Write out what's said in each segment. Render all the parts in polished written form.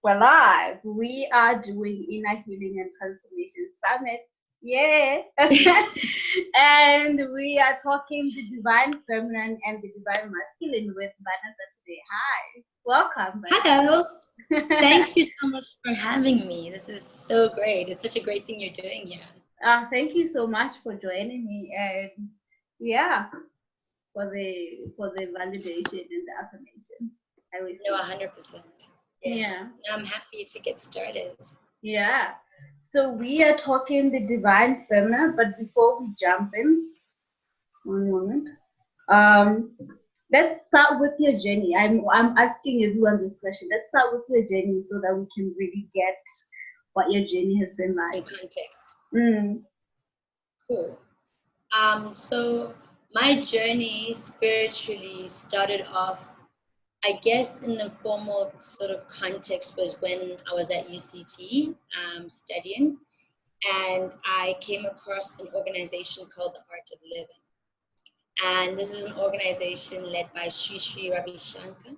We're live. We are doing Inner Healing and Transformation Summit. Yeah. And we are talking the divine feminine and the divine masculine with Banesa today. Hi. Welcome, Hello. Banesa. Thank you so much for having me. This is so great. It's such a great thing you're doing here. Thank you so much for joining me, and yeah, for the validation and the affirmation. I will No, say. 100%. Yeah. I'm happy to get started. Yeah. So we are talking the divine feminine, but before we jump in, one moment. Um, let's start with your journey. I'm asking everyone this question. Let's start with your journey so that we can really get what your journey has been Some like. context. Mm. Cool. So my journey spiritually started off, I guess, in the formal sort of context was when I was at UCT studying, and I came across an organization called the Art of Living. And this is an organization led by Sri Ravi Shankar.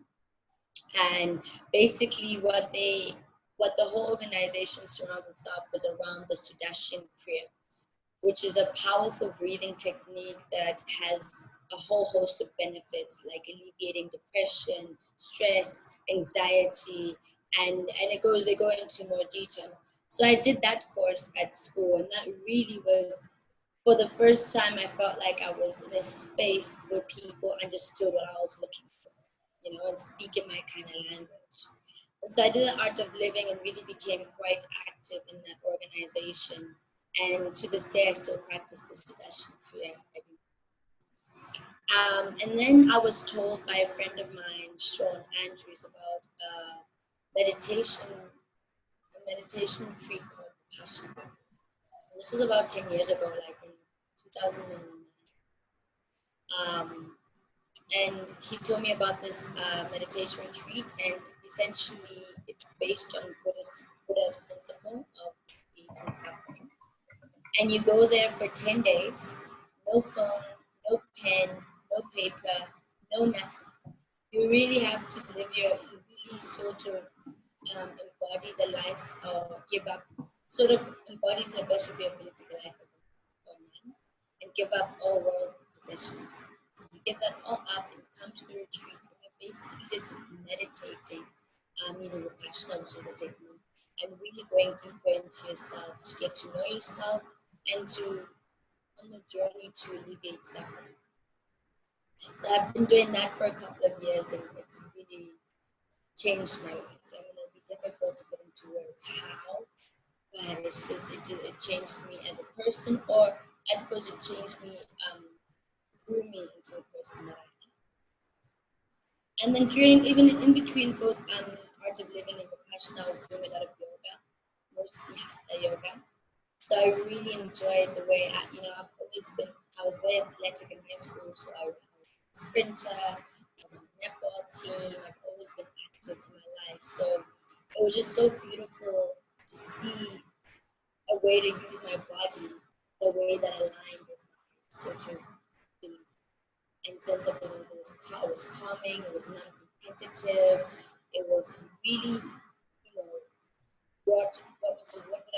And basically what the whole organization surrounds itself is around the Sudarshan Kriya, which is a powerful breathing technique that has a whole host of benefits like alleviating depression, stress, anxiety, and they go into more detail. So I did that course at school, and that really was, for the first time, I felt like I was in a space where people understood what I was looking for, and speaking my kind of language. And so I did the Art of Living and really became quite active in that organization. And to this day, I still practice the Sudarshan Kriya every and then I was told by a friend of mine, Sean Andrews, about a meditation retreat called Passion. And this was about 10 years ago, like in 2009. And he told me about this meditation retreat, and essentially it's based on Buddha's principle of alleviating suffering. And you go there for 10 days, no phone, no pen, no paper, no nothing. You really have to you really sort of embody the life, or give up, sort of embody to the best of your ability the life of a man, and give up all worldly possessions. So you give that all up and come to the retreat, and you're basically just meditating using Vipassana, which is the technique, and really going deeper into yourself to get to know yourself and to on the journey to alleviate suffering. So I've been doing that for a couple of years, and it's really changed my life. I mean, it'll be difficult to put into words how, but it changed me as a person, or I suppose it changed me, grew me into the person that I am. And then even in between both Art of Living and Vipassana, I was doing a lot of yoga, mostly Hatha yoga. So I really enjoyed the way I was very athletic in high school, so I was a sprinter, I was on the netball team, I've always been active in my life. So it was just so beautiful to see a way to use my body in a way that aligned with my sort of belief and sense of belonging. It was calming, it was non-competitive, it was really, what would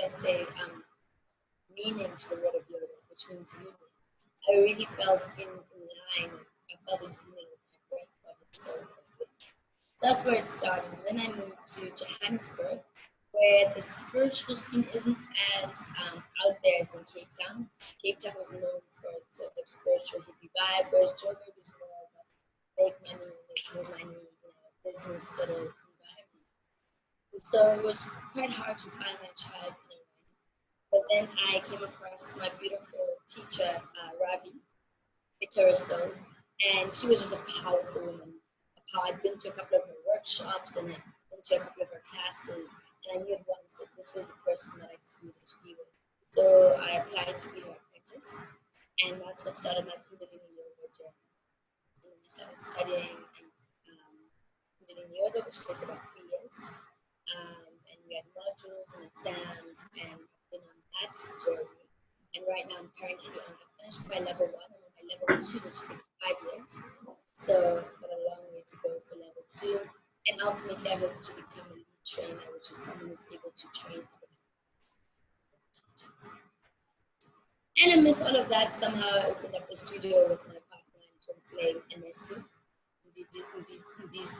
I say, meaning to the word of yoga, which means union. I really felt in line. I felt in union with my breath, body, and soul. So that's where it started. And then I moved to Johannesburg, where the spiritual scene isn't as out there as in Cape Town. Cape Town is known for its sort of spiritual hippie vibe, whereas Joburg is more of a make more money, business sort of environment. And so it was quite hard to find my tribe in a way. But then I came across my beautiful teacher, Ravi Iteraso, and she was just a powerful woman. I'd been to a couple of her workshops, and I'd been to a couple of her classes, and I knew at once that this was the person that I just needed to be with. So I applied to be her apprentice, and that's what started my Kundalini Yoga journey. And then I started studying Kundalini Yoga, which takes about 3 years. And we had modules and exams, and I've been on that journey. And right now I finished my level 1, I'm on my level 2, which takes 5 years. So I've got a long way to go for level 2. And ultimately I hope to become a lead trainer, which is someone who's able to train other teachers. And amidst all of that, somehow I opened up a studio with my partner and twin flame, NSU.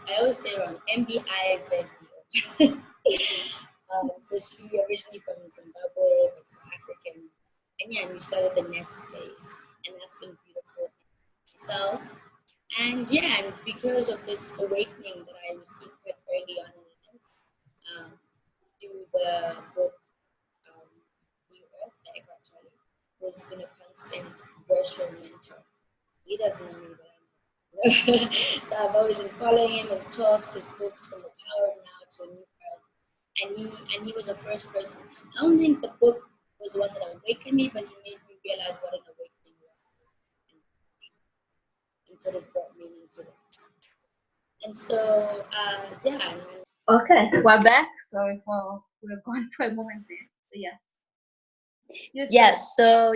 I always say around MBIZDO. So she originally from Zimbabwe, but South African. And yeah, we started the Nest space, and that's been beautiful in itself. And yeah, and because of this awakening that I received quite early on in life, through the book New Earth by Eckhart Tolle, who has been a constant virtual mentor. He doesn't know me, but I know him. So I've always been following him, his talks, his books, from the power of now to a new earth. And he was the first person. I don't think the book was the one that awakened me, but he made me realize what an awakening was, and sort of brought me into it. And so yeah. And then, Okay, we're back. Sorry for we're gone for a moment there. So yeah. Yes. So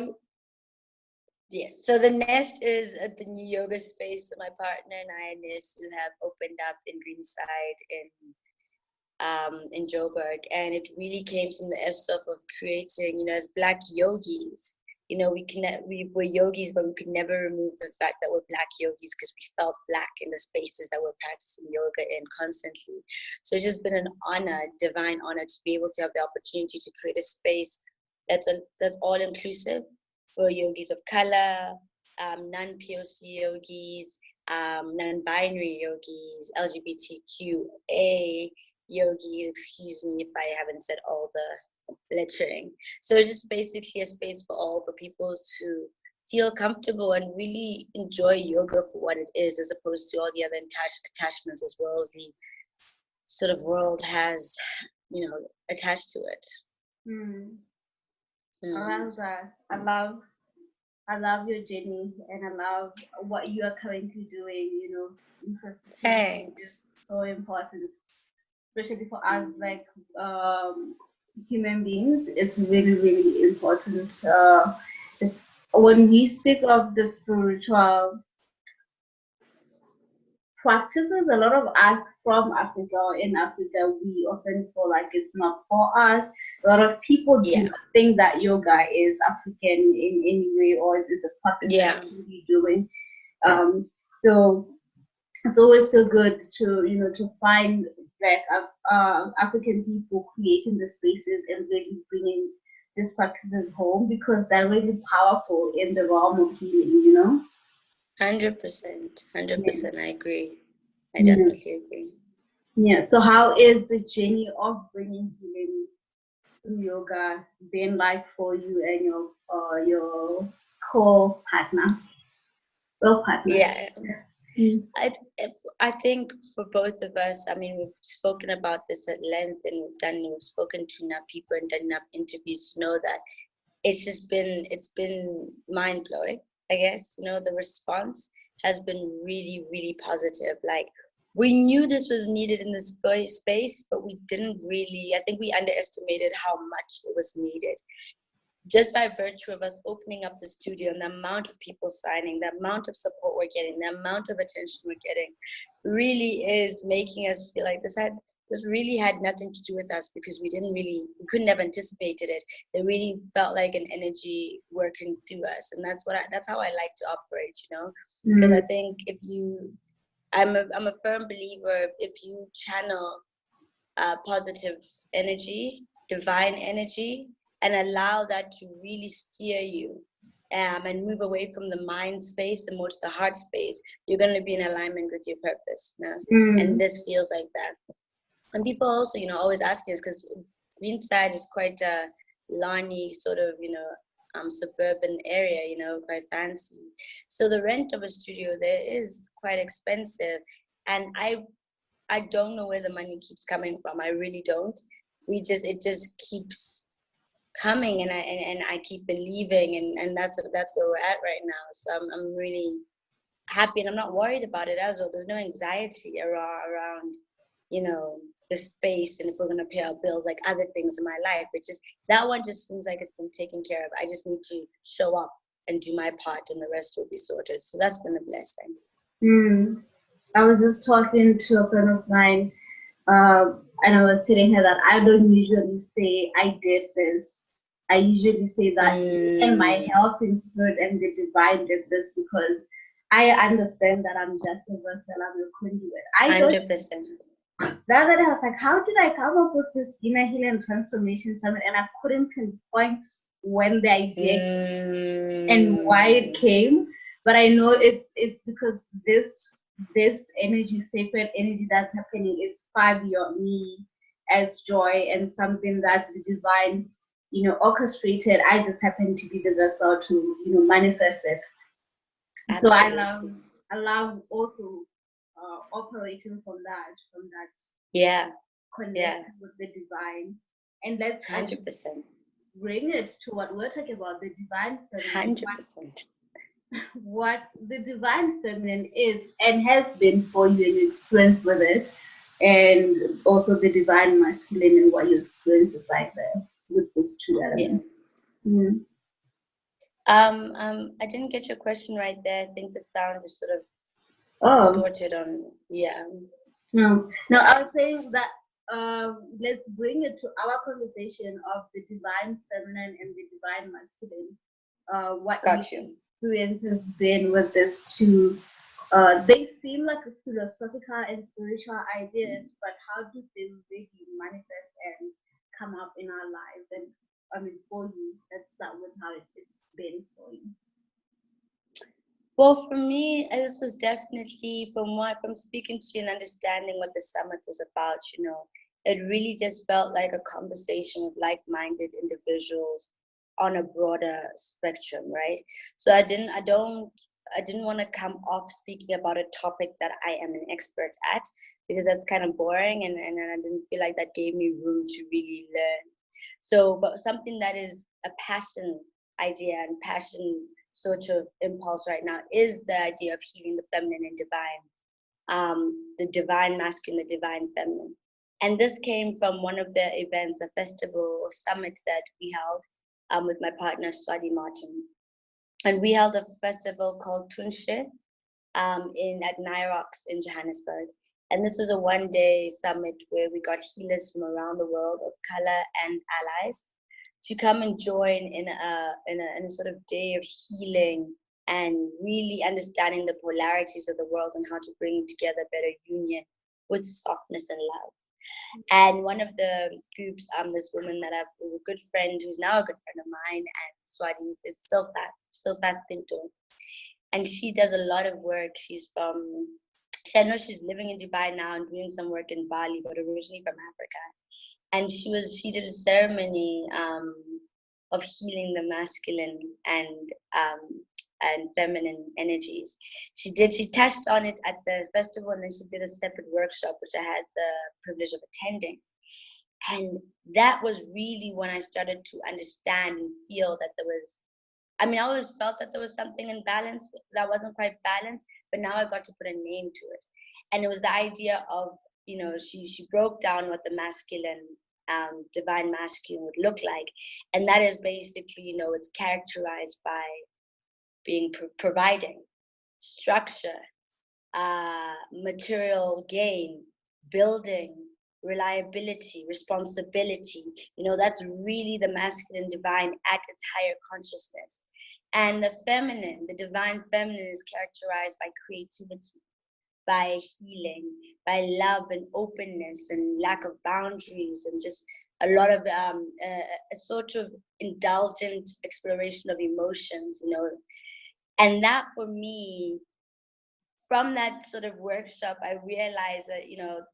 yes. So the Nest is the new yoga space that my partner and I and this have opened up in Greenside in Joburg, and it really came from the essence of creating, as Black yogis. We were yogis, but we could never remove the fact that we're Black yogis because we felt Black in the spaces that we're practicing yoga in constantly. So it's just been an honor, divine honor, to be able to have the opportunity to create a space that's all inclusive for yogis of color, non-POC yogis, non-binary yogis, LGBTQA yogis. Excuse me if I haven't said all the lettering. So it's just basically a space for people to feel comfortable and really enjoy yoga for what it is, as opposed to all the other attachments as well as the sort of world has, attached to it. I love that. I love your journey, and I love what you are currently doing. Thanks. Is so important, especially for us, like human beings. It's really, really important. When we speak of the spiritual practices, a lot of us from Africa or in Africa, we often feel like it's not for us. A lot of people do not think that yoga is African in any way, or it's a practice that we should be doing. So it's always so good to find Black African people creating the spaces and really bringing these practices home, because they're really powerful in the realm of healing. 100%. I agree. I definitely agree. Yeah. So how is the journey of bringing healing through yoga been like for you and your co-partner? Yeah. I think for both of us, I mean, we've spoken about this at length, and we've spoken to enough people and done enough interviews to know that it's been mind-blowing, I guess. The response has been really, really positive. Like, we knew this was needed in this space, but we didn't really, I think we underestimated how much it was needed. Just by virtue of us opening up the studio and the amount of people signing, the amount of support we're getting, the amount of attention we're getting, really is making us feel like this really had nothing to do with us, because we couldn't have anticipated it. It really felt like an energy working through us, and that's how I like to operate, because I think I'm a firm believer, if you channel positive energy, divine energy, and allow that to really steer you and move away from the mind space and more to the heart space, you're going to be in alignment with your purpose. And this feels like that. And people also, always ask us, because Greenside is quite a Lani sort of, suburban area, quite fancy. So the rent of a studio there is quite expensive. And I don't know where the money keeps coming from. I really don't. It just keeps coming, and I keep believing, and that's where we're at right now. So I'm really happy, and I'm not worried about it as well. There's no anxiety around the space, and if we're gonna pay our bills, like other things in my life. That one just seems like it's been taken care of. I just need to show up and do my part, and the rest will be sorted. So that's been a blessing. I was just talking to a friend of mine And I was telling her that I don't usually say I did this. I usually say that me and my Mm, health in spirit and the divine did this because I understand that I'm just a vessel, I'm a conduit. I don't. 100%. The other day I was like, how did I come up with this inner healing and transformation summit? And I couldn't pinpoint when the idea and why it Mm, came, but I know it's because this energy, sacred energy that's happening, is far beyond me as joy and something that the divine, orchestrated. I just happen to be the vessel to, manifest it. So absolutely. I love also operating from that Yeah, yeah, connecting with the divine. And let's actually 100%. bring it to what we're talking about, the divine feminine, 100%. what the divine feminine is and has been for you and your experience with it, and also the divine masculine and what your experience is like there with these two Yeah. elements. Mm. I didn't get your question right there. I think the sound is sort of Oh, distorted on, yeah. no. No, I was saying that let's bring it to our conversation of the divine feminine and the divine masculine. What your Got you. experience has been with this two. They seem like a philosophical and spiritual ideas, but how do they really manifest and come up in our lives? And I mean, for you, let's start with how it's been for you. Well, for me, this was definitely from speaking to you and understanding what the summit was about, it really just felt like a conversation with like-minded individuals on a broader spectrum, right? So I didn't want to come off speaking about a topic that I am an expert at because that's kind of boring and I didn't feel like that gave me room to really learn. So, but something that is a passion idea and passion sort of impulse right now is the idea of healing the feminine and divine, the divine masculine, the divine feminine. And this came from one of the events, a festival or summit that we held with my partner, Swati Martin. And we held a festival called Tunshe at Nyrox in Johannesburg. And this was a one-day summit where we got healers from around the world of color and allies to come and join in a sort of day of healing and really understanding the polarities of the world and how to bring together better union with softness and love. And one of the groups, this woman that I was a good friend, who's now a good friend of mine, and Swati's, is Silfas Pinto. And she does a lot of work. I know she's living in Dubai now and doing some work in Bali, but originally from Africa. And she did a ceremony of healing the masculine and feminine energies. She touched on it at the festival, and then she did a separate workshop which I had the privilege of attending. And that was really when I started to understand and feel that there was, I mean, I always felt that there was something in balance that wasn't quite balanced, but now I got to put a name to it. And it was the idea of, she broke down what the masculine, divine masculine would look like. And that is basically, it's characterized by being providing, structure, material gain, building, reliability, responsibility. That's really the masculine divine at its higher consciousness. And the feminine, the divine feminine, is characterized by creativity, by healing, by love and openness and lack of boundaries, and just a lot of a sort of indulgent exploration of emotions, and that for me, from that sort of workshop, I realized that,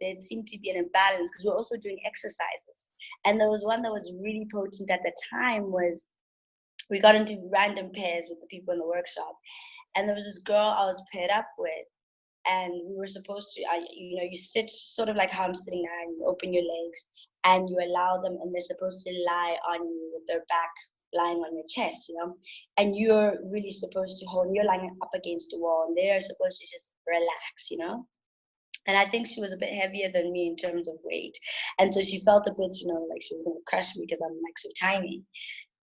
there seemed to be an imbalance because we're also doing exercises. And there was one that was really potent at the time was we got into random pairs with the people in the workshop. And there was this girl I was paired up with, and we were supposed to, you sit sort of like how I'm sitting now, and you open your legs and you allow them, and they're supposed to lie on you with their back lying on your chest, and you're really supposed to hold, you're lying up against the wall, and they're supposed to just relax. And I think she was a bit heavier than me in terms of weight, and so she felt a bit, like she was going to crush me because I'm like so tiny.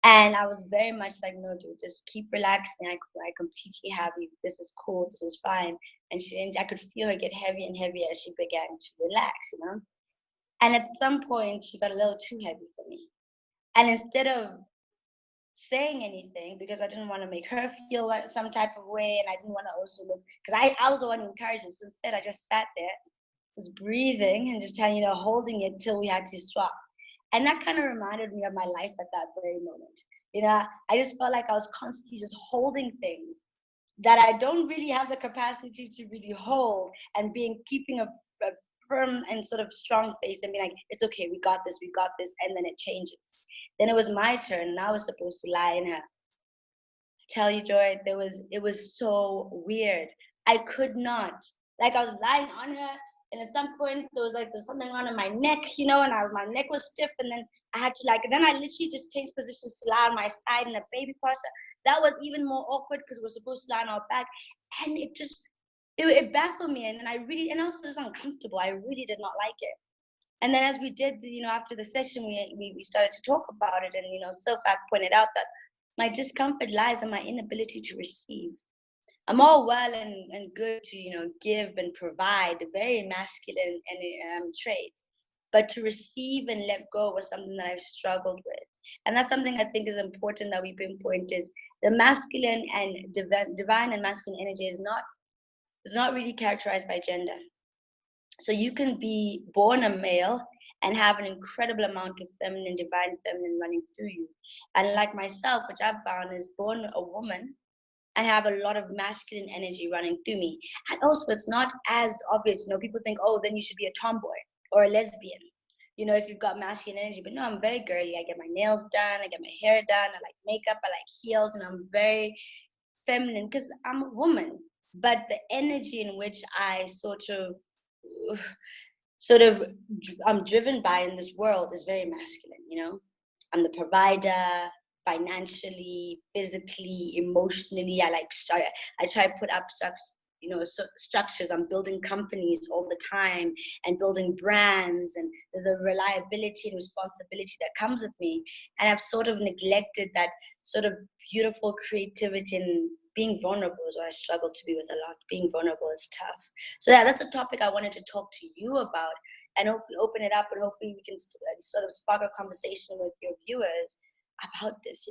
And I was very much like, no, dude, just keep relaxing. I completely have you. This is cool. This is fine. And I could feel her get heavier and heavier as she began to relax. And at some point, she got a little too heavy for me. And instead of saying anything, because I didn't want to make her feel like some type of way, and I didn't want to also look, because I was the one who encouraged it. So instead, I just sat there, was breathing, and just holding it till we had to swap. And that kind of reminded me of my life at that very moment. I just felt like I was constantly just holding things that I don't really have the capacity to really hold, and keeping a firm and sort of strong face and being like, it's okay, we got this, and then it changes. Then it was my turn, and I was supposed to lie in her. Tell you, Joy, it was so weird. I could not. Like, I was lying on her, and at some point there was something on my neck, and my neck was stiff, and then I had to then I literally just changed positions to lie on my side in a baby posture. That was even more awkward because we're supposed to lie on our back, and it baffled me, and then I was just uncomfortable. I really did not like it. And then as we did, after the session, we started to talk about it, and Silfak pointed out that my discomfort lies in my inability to receive. I'm all well and good to give and provide, very masculine and traits, but to receive and let go was something that I've struggled with. And that's something I think is important that we pinpoint, is the masculine and divine and masculine energy is not really characterized by gender. So you can be born a male and have an incredible amount of divine feminine running through you. And like myself, which I've found, is born a woman and have a lot of masculine energy running through me. And also, it's not as obvious. People think, oh, then you should be a tomboy or a lesbian, if you've got masculine energy. But no, I'm very girly. I get my nails done. I get my hair done. I like makeup. I like heels. And I'm very feminine because I'm a woman. But the energy in which I I'm driven by in this world is very masculine. I'm the provider, financially, physically, emotionally. I try to put up structures. I'm building companies all the time and building brands, and there's a reliability and responsibility that comes with me. And I've sort of neglected that sort of beautiful creativity, and being vulnerable is what I struggle to be with a lot. Being vulnerable is tough. So yeah, that's a topic I wanted to talk to you about, and hopefully open it up, and hopefully we can sort of spark a conversation with your viewers about this,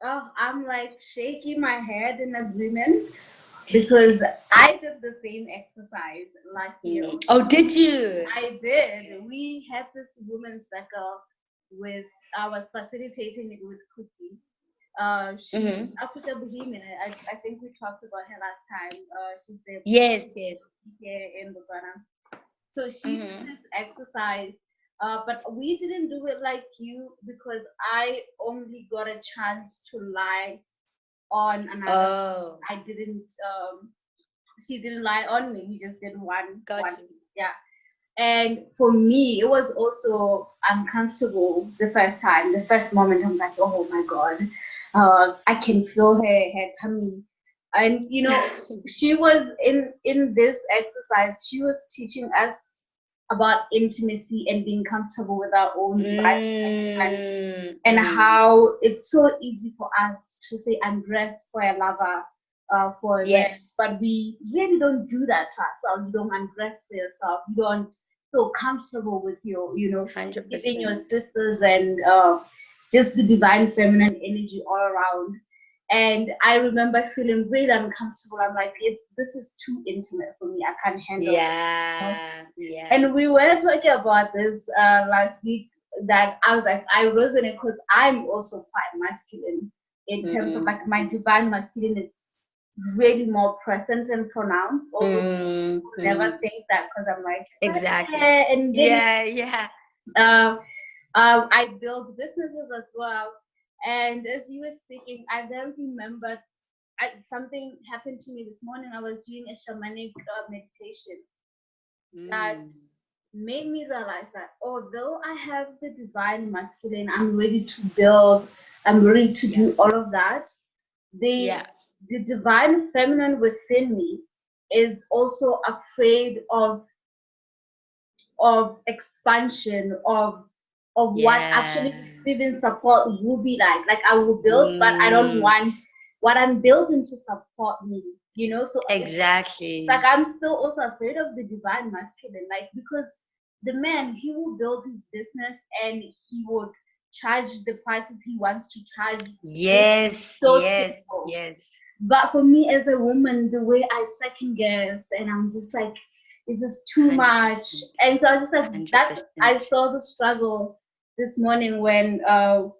Oh, I'm shaking my head in agreement because I did the same exercise last year. Oh, did you? I did. We had this women's circle I was facilitating it with Kuti. She's Africa Bohemian. I think we talked about her last time. She's there. Yes. Here in Botswana. So she did this exercise. But we didn't do it like you because I only got a chance to lie on another. I didn't. She didn't lie on me. We just did one. Got you. Yeah. And for me, it was also uncomfortable the first time. The first moment, I'm like, oh my god, I can feel her tummy. And she was in this exercise. She was teaching us about intimacy and being comfortable with our own body, and how it's so easy for us to say undress for a lover, for yes, but we really don't do that to ourselves. You don't undress for yourself. You don't feel comfortable with your, 100%. Within your sisters, and just the divine feminine energy all around. And I remember feeling really uncomfortable. I'm like, this is too intimate for me. I can't handle it. Yeah. And we were talking about this last week, that I was like, I resonate because I'm also quite masculine in terms of my divine masculine. It's really more present and pronounced. Although never think that, because I'm like, exactly. And then, yeah. I build businesses as well. And as you were speaking, I then remembered something happened to me this morning. I was doing a shamanic meditation that made me realize that although I have the divine masculine, I'm ready to build, I'm ready to do all of that. The divine feminine within me is also afraid of expansion, of what actually receiving support will be like. Like, I will build, but I don't want what I'm building to support me, So exactly. Like, I'm still also afraid of the divine masculine, like, because the man, he will build his business and he would charge the prices he wants to charge. Yes, So yes, simple. yes. But for me as a woman, the way I second guess and I'm just like, is this too much? 100%. And so I was just like, that 100%. I saw the struggle this morning when I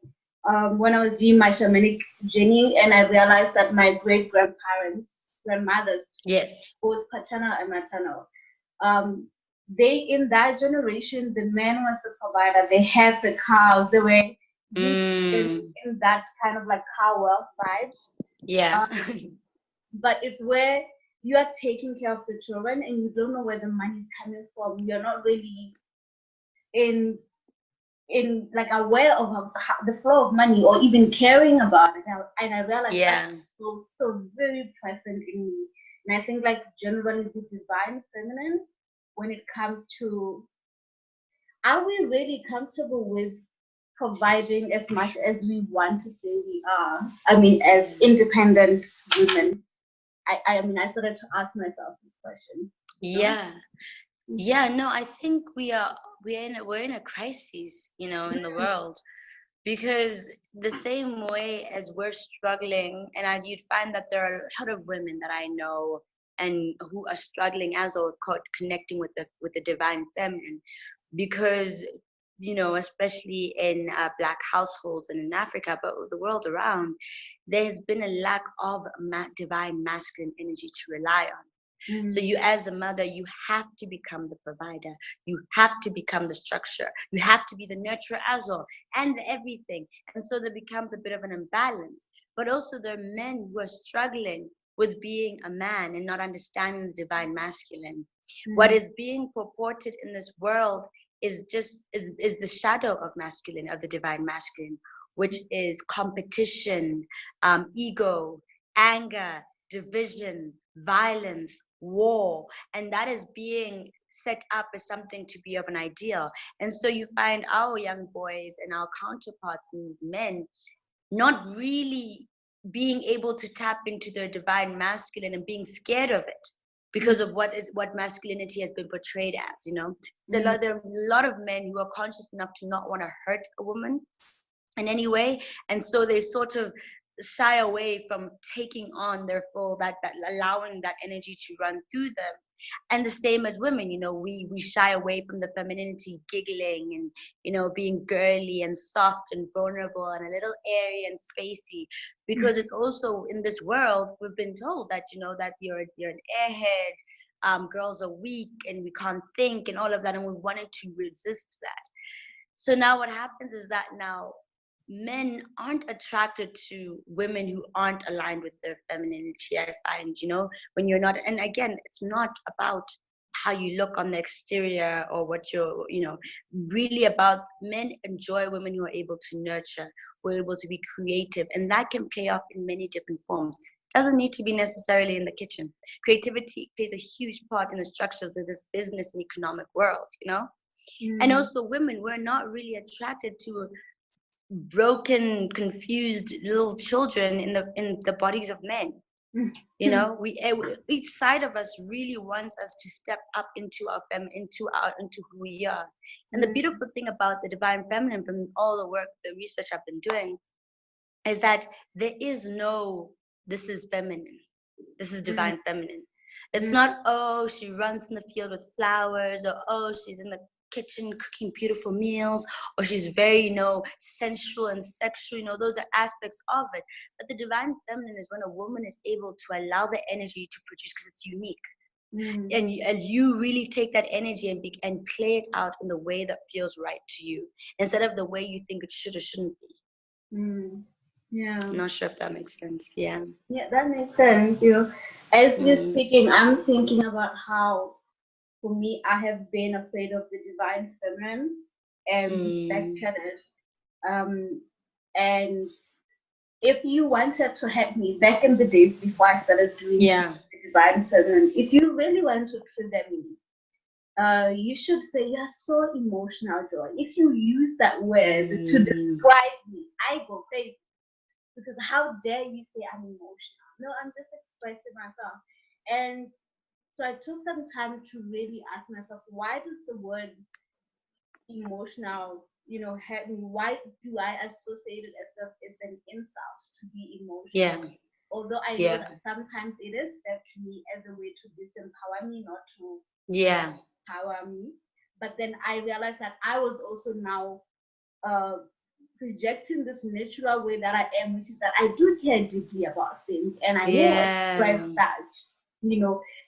was doing my shamanic journey, and I realized that my great grandmothers, Yes. both paternal and maternal, um, they in that generation, the man was the provider. They had the cows. They were rich in that kind of like cow wealth vibes. Yeah. But it's where you are taking care of the children and you don't know where the money's coming from. You're not really in like aware of the flow of money or even caring about it. And I realized Yeah. that's so very present in me. And I think like generally the divine feminine, when it comes to, are we really comfortable with providing as much as we want to say we are? I mean, as independent women. I mean, I started to ask myself this question. Yeah. Yeah, no, I think we're in a crisis, you know, in the world, because the same way as we're struggling, and you'd find that there are a lot of women that I know and who are struggling as well with connecting with the divine feminine, because you know, especially in black households and in Africa, but the world around, there has been a lack of divine masculine energy to rely on. So you, as the mother, you have to become the provider. You have to become the structure. You have to be the nurturer as well, and everything. And so there becomes a bit of an imbalance. But also there are men who are struggling with being a man and not understanding the divine masculine. What is being purported in this world is the shadow of masculine, of the divine masculine, which is competition, ego, anger, division, violence, war, and that is being set up as something to be of an ideal. And so you find our young boys and our counterparts and these men not really being able to tap into their divine masculine and being scared of it because of what masculinity has been portrayed as, you know. There are a lot of men who are conscious enough to not want to hurt a woman in any way, and so they sort of shy away from taking on their full, that allowing that energy to run through them. And the same as women, you know, we shy away from the femininity, giggling and, you know, being girly and soft and vulnerable and a little airy and spacey, because it's also in this world we've been told that, you know, that you're an airhead, girls are weak and we can't think and all of that, and we wanted to resist that. So now what happens is that now men aren't attracted to women who aren't aligned with their femininity. I find, you know, when you're not, and again, it's not about how you look on the exterior or what you're, you know, really about men enjoy women who are able to nurture, who are able to be creative, and that can play off in many different forms. Doesn't need to be necessarily in the kitchen. Creativity plays a huge part in the structure of this business and economic world, you know. And also women, we're not really attracted to broken, confused little children in the bodies of men. You know, each side of us really wants us to step up into our into who we are. And the beautiful thing about the divine feminine, from all the work, the research I've been doing, is that there is no this is feminine, this is divine feminine. It's not, oh, she runs in the field with flowers, or oh, she's in the kitchen cooking beautiful meals, or she's very, you know, sensual and sexual. You know, those are aspects of it. But the divine feminine is when a woman is able to allow the energy to produce, because it's unique. And you really take that energy and play it out in the way that feels right to you, instead of the way you think it should or shouldn't be. Yeah. I'm not sure if that makes sense. Yeah. Yeah, that makes sense. You know, as you're speaking, I'm thinking about how, for me, I have been afraid of the divine feminine and backtethered. And if you wanted to help me back in the days before I started doing the divine feminine, if you really want to trigger me, you should say you're so emotional, Joy. If you use that word to describe me, I go crazy. Because how dare you say I'm emotional? No, I'm just expressing myself. And so I took some time to really ask myself, why does the word emotional, why do I associate it as if it's an insult to be emotional? Yeah. Although I know Yeah. that sometimes it is said to me as a way to disempower me, not to Yeah. empower me. But then I realized that I was also now uh, projecting this natural way that I am, which is that I do care deeply about things and I will express Yeah. that,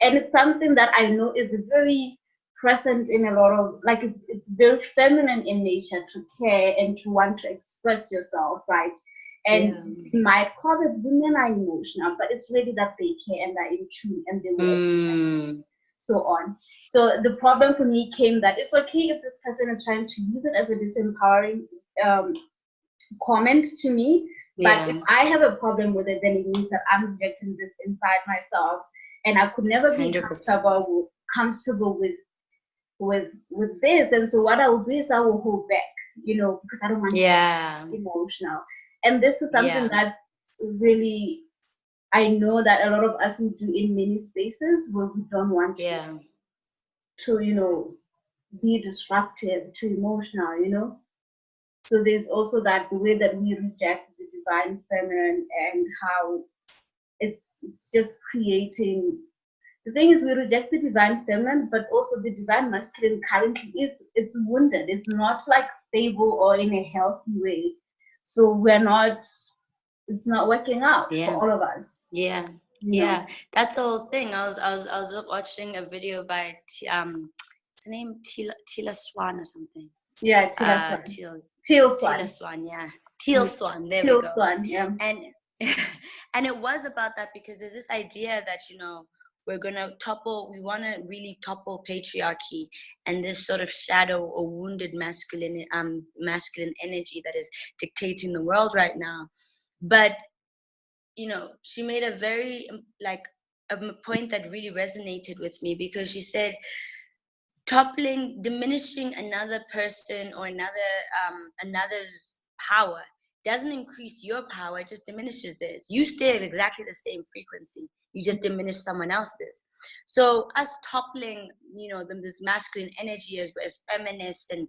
and it's something that I know is very present in a lot of, like, it's very feminine in nature to care and to want to express yourself, right? And Yeah. you might call it women are emotional, but it's really that they care and they're in tune and they will express, Mm. so on. So the problem for me came that it's okay if this person is trying to use it as a disempowering um, comment to me, but if Yeah. I have a problem with it, then it means that I'm rejecting this inside myself, and I could never be 100%. comfortable with this. And so what I will do is I will hold back, because I don't want to Yeah. be emotional. And this is something Yeah. that really I know that a lot of us will do in many spaces where we don't want Yeah. to be disruptive, too emotional. So there's also that the way that we reject the divine feminine and how it's just creating. The thing is, we reject the divine feminine, but also the divine masculine currently it's wounded. It's not like stable or in a healthy way. So we're not. It's not working out for Yeah. all of us. Yeah. You know. Yeah. That's the whole thing. I was watching a video by what's her name? Tila Swan or something. Yeah, Teal Swan. Teal Teal Tila Swan. Swan, yeah. Teal Swan, there we Teal go. Swan. Yeah. And and it was about that because there's this idea that we're gonna topple, we want to really topple patriarchy and this sort of shadow or wounded masculine energy that is dictating the world right now. But she made a very like a point that really resonated with me because she said toppling, diminishing another person or another's power doesn't increase your power, it just diminishes theirs. You stay at exactly the same frequency, you just diminish someone else's. So us toppling this masculine energy as feminists, and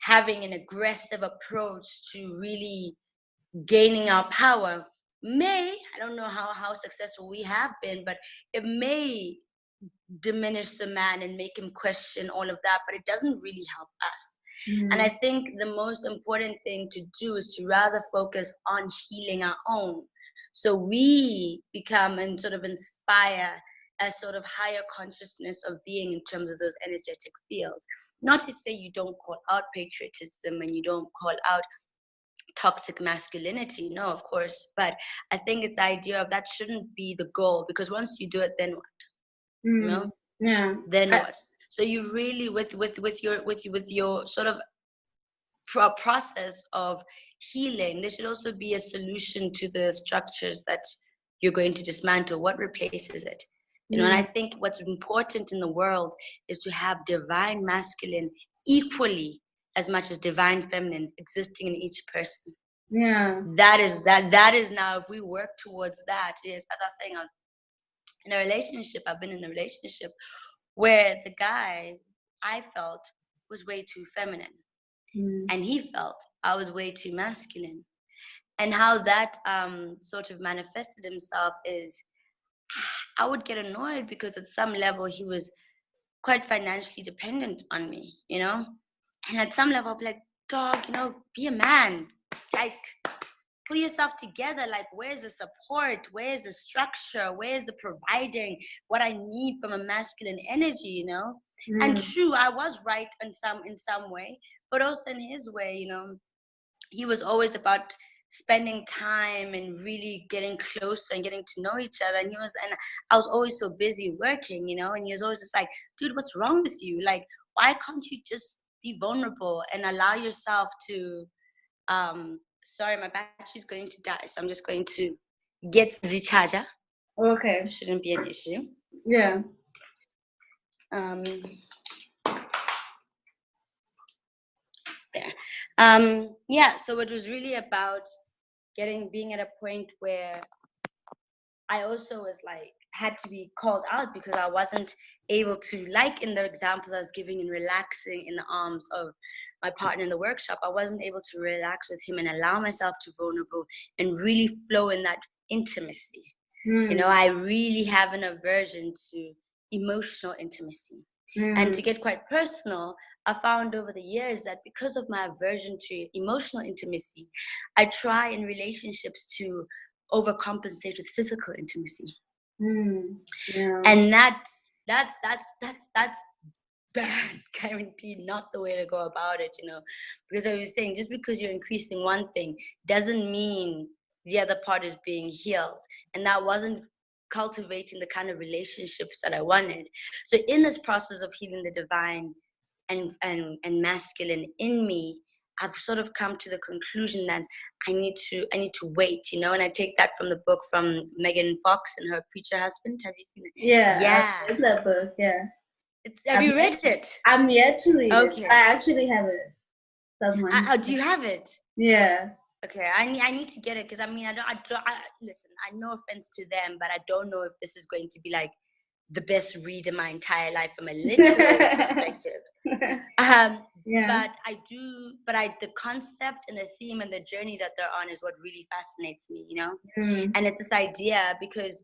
having an aggressive approach to really gaining our power I don't know how successful we have been, but it may diminish the man and make him question all of that, but it doesn't really help us. And I think the most important thing to do is to rather focus on healing our own, so we become and sort of inspire a sort of higher consciousness of being in terms of those energetic fields. Not to say you don't call out patriotism and you don't call out toxic masculinity, no, of course, but I think it's the idea of that shouldn't be the goal, because once you do it, then what? Yeah. Then what? So you really with your sort of process of healing, there should also be a solution to the structures that you're going to dismantle. What replaces it? And I think what's important in the world is to have divine masculine equally as much as divine feminine existing in each person. Yeah. That is now, if we work towards that, is, as I was saying, I was in a relationship. I've been in a relationship where the guy, I felt, was way too feminine, and he felt I was way too masculine. And how that sort of manifested himself is, I would get annoyed because at some level he was quite financially dependent on me, and at some level I'd be like, dog, be a man, like, pull yourself together. Like, where's the support, where's the structure, where's the providing what I need from a masculine energy? And true, I was right in some way, but also in his way, he was always about spending time and really getting closer and getting to know each other. And I was always so busy working, and he was always just like, dude, what's wrong with you? Like, why can't you just be vulnerable and allow yourself to sorry, my battery's going to die, so I'm just going to get the charger. Okay. Shouldn't be an issue. Yeah. um there Yeah, so it was really about being at a point where I also was like, had to be called out because I wasn't able to, like in the example I was giving, and relaxing in the arms of my partner in the workshop, I wasn't able to relax with him and allow myself to vulnerable and really flow in that intimacy. You know, I really have an aversion to emotional intimacy. And to get quite personal, I found over the years that because of my aversion to emotional intimacy, I try in relationships to overcompensate with physical intimacy. And that's bad, guaranteed not the way to go about it, you know, because I was saying, just because you're increasing one thing doesn't mean the other part is being healed. And that wasn't cultivating the kind of relationships that I wanted. So in this process of healing the divine and masculine in me, I've sort of come to the conclusion that I need to wait, you know, and I take that from the book from Megan Fox and her preacher husband. Have you seen it? Yeah. I've read that book, yeah. Have you read it? I'm yet to read it. I actually have it. Do you have it? Yeah. Okay, I need to get it, because I mean, I listen, I no offense to them, but I don't know if this is going to be like the best read in my entire life from a literary perspective. But the concept and the theme and the journey that they're on is what really fascinates me, you know? And it's this idea, because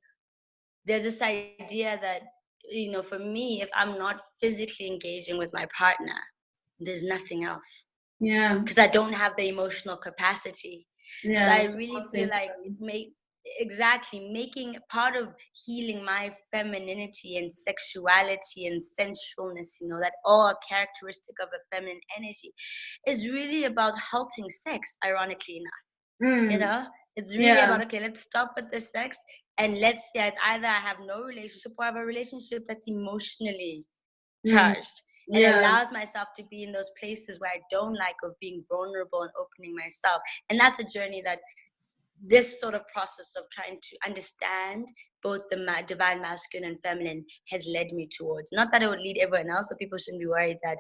there's this idea that, you know, for me, if I'm not physically engaging with my partner, there's nothing else. Yeah. Because I don't have the emotional capacity. Yeah. So I really feel like making part of healing my femininity and sexuality and sensualness, you know, that all are characteristic of a feminine energy, is really about halting sex, ironically enough. You know, it's really about, okay, let's stop with the sex, and let's say it's either I have no relationship or I have a relationship that's emotionally charged. And it allows myself to be in those places where I don't like, of being vulnerable and opening myself. And that's a journey that this sort of process of trying to understand both the divine masculine and feminine has led me towards. Not that it would lead everyone else, so people shouldn't be worried that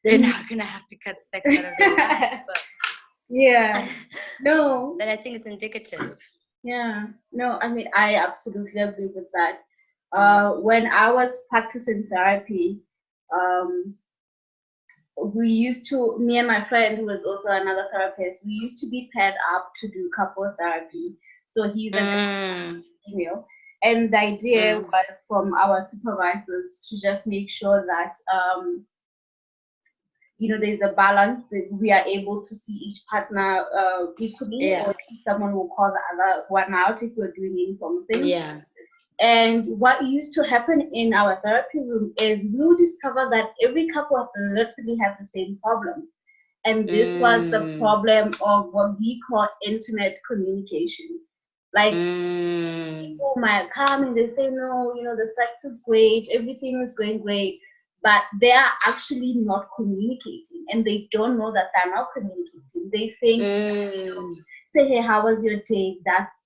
they're not going to have to cut sex out of their lives. But no. But I think it's indicative. Yeah. No, I mean, I absolutely agree with that. When I was practicing therapy, we used to, me and my friend, who was also another therapist, we used to be paired up to do couple therapy. So he's a female. And the idea was from our supervisors to just make sure that, you know, there's a balance, that we are able to see each partner equally, or someone will call the other one out if we're doing any something. Yeah. And what used to happen in our therapy room is we would discover that every couple literally have the same problem. And this was the problem of what we call intimate communication. Like, people might come and they say, no, you know, the sex is great, everything is going great, but they are actually not communicating, and they don't know that they're not communicating. They think, you know, say, hey, how was your day? That's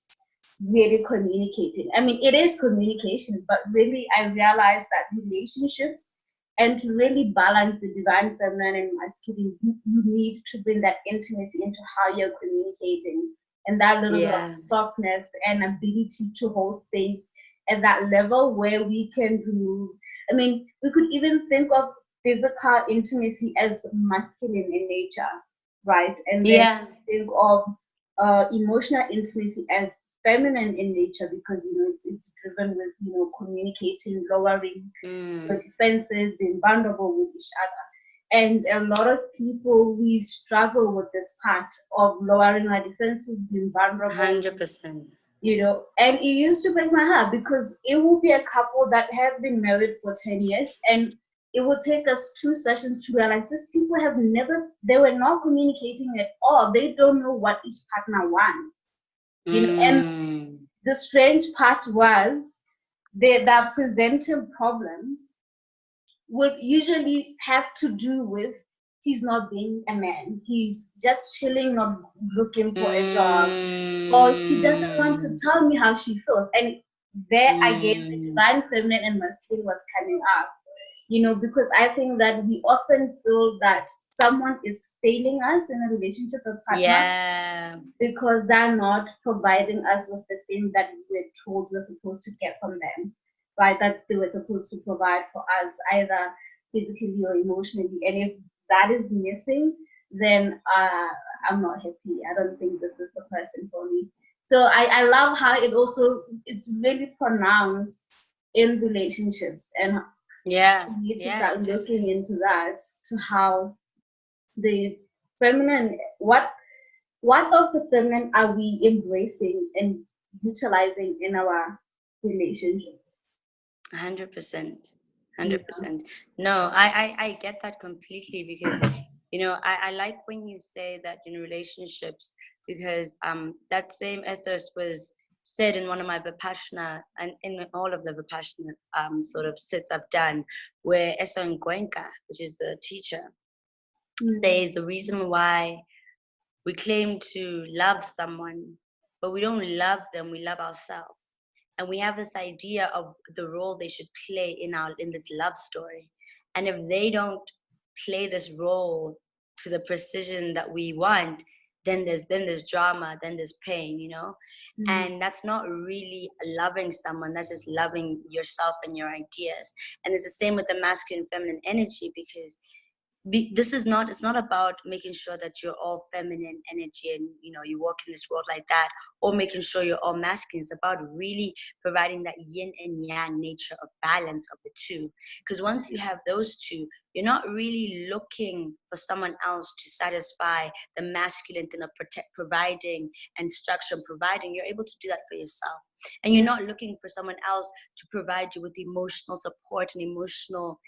really communicating. I mean, it is communication, but really I realized that relationships, and to really balance the divine feminine and masculine, you need to bring that intimacy into how you're communicating, and that little bit of softness and ability to hold space at that level where we can remove. I mean, we could even think of physical intimacy as masculine in nature, right? And then think of emotional intimacy as feminine in nature, because, you know, it's driven with, you know, communicating, lowering your defenses, being vulnerable with each other. And a lot of people, we struggle with this part of lowering our defenses, being vulnerable. 100%. You know, and it used to break my heart, because it will be a couple that have been married for 10 years, and it will take us 2 sessions to realize these people they were not communicating at all. They don't know what each partner wants. You know, and the strange part was the presenting problems would usually have to do with he's not being a man. He's just chilling, not looking for a job. Or she doesn't want to tell me how she feels. And there again, the divine feminine and masculine was coming up. You know, because I think that we often feel that someone is failing us in a relationship with partner because they're not providing us with the thing that we're told we're supposed to get from them. right? That they were supposed to provide for us, either physically or emotionally. And if that is missing, then I'm not happy. I don't think this is the person for me. So I love how it's really pronounced in relationships, and Yeah, we need to yeah, start looking definitely. into that, to how the feminine, what of the feminine are we embracing and utilizing in our relationships? 100%. Yeah. 100%. No, I get that completely because, I like when you say that in relationships, because that same ethos was said in one of my Vipassana, and in all of the Vipassana sort of sits I've done, where Eso Nkwenka, which is the teacher, Mm, says the reason why we claim to love someone, but we don't love them, we love ourselves. And we have this idea of the role they should play in this love story. And if they don't play this role to the precision that we want, then there's drama, then there's pain. mm, And that's not really loving someone, that's just loving yourself and your ideas. And it's the same with the masculine feminine energy, because this is not it's not about making sure that you're all feminine energy and you walk in this world like that, or making sure you're all masculine. It's about really providing that yin and yang nature of balance of the two, because once you have those two, you're not really looking for someone else to satisfy the masculine thing of providing and structure and providing. You're able to do that for yourself, and you're yeah. not looking for someone else to provide you with emotional support and emotional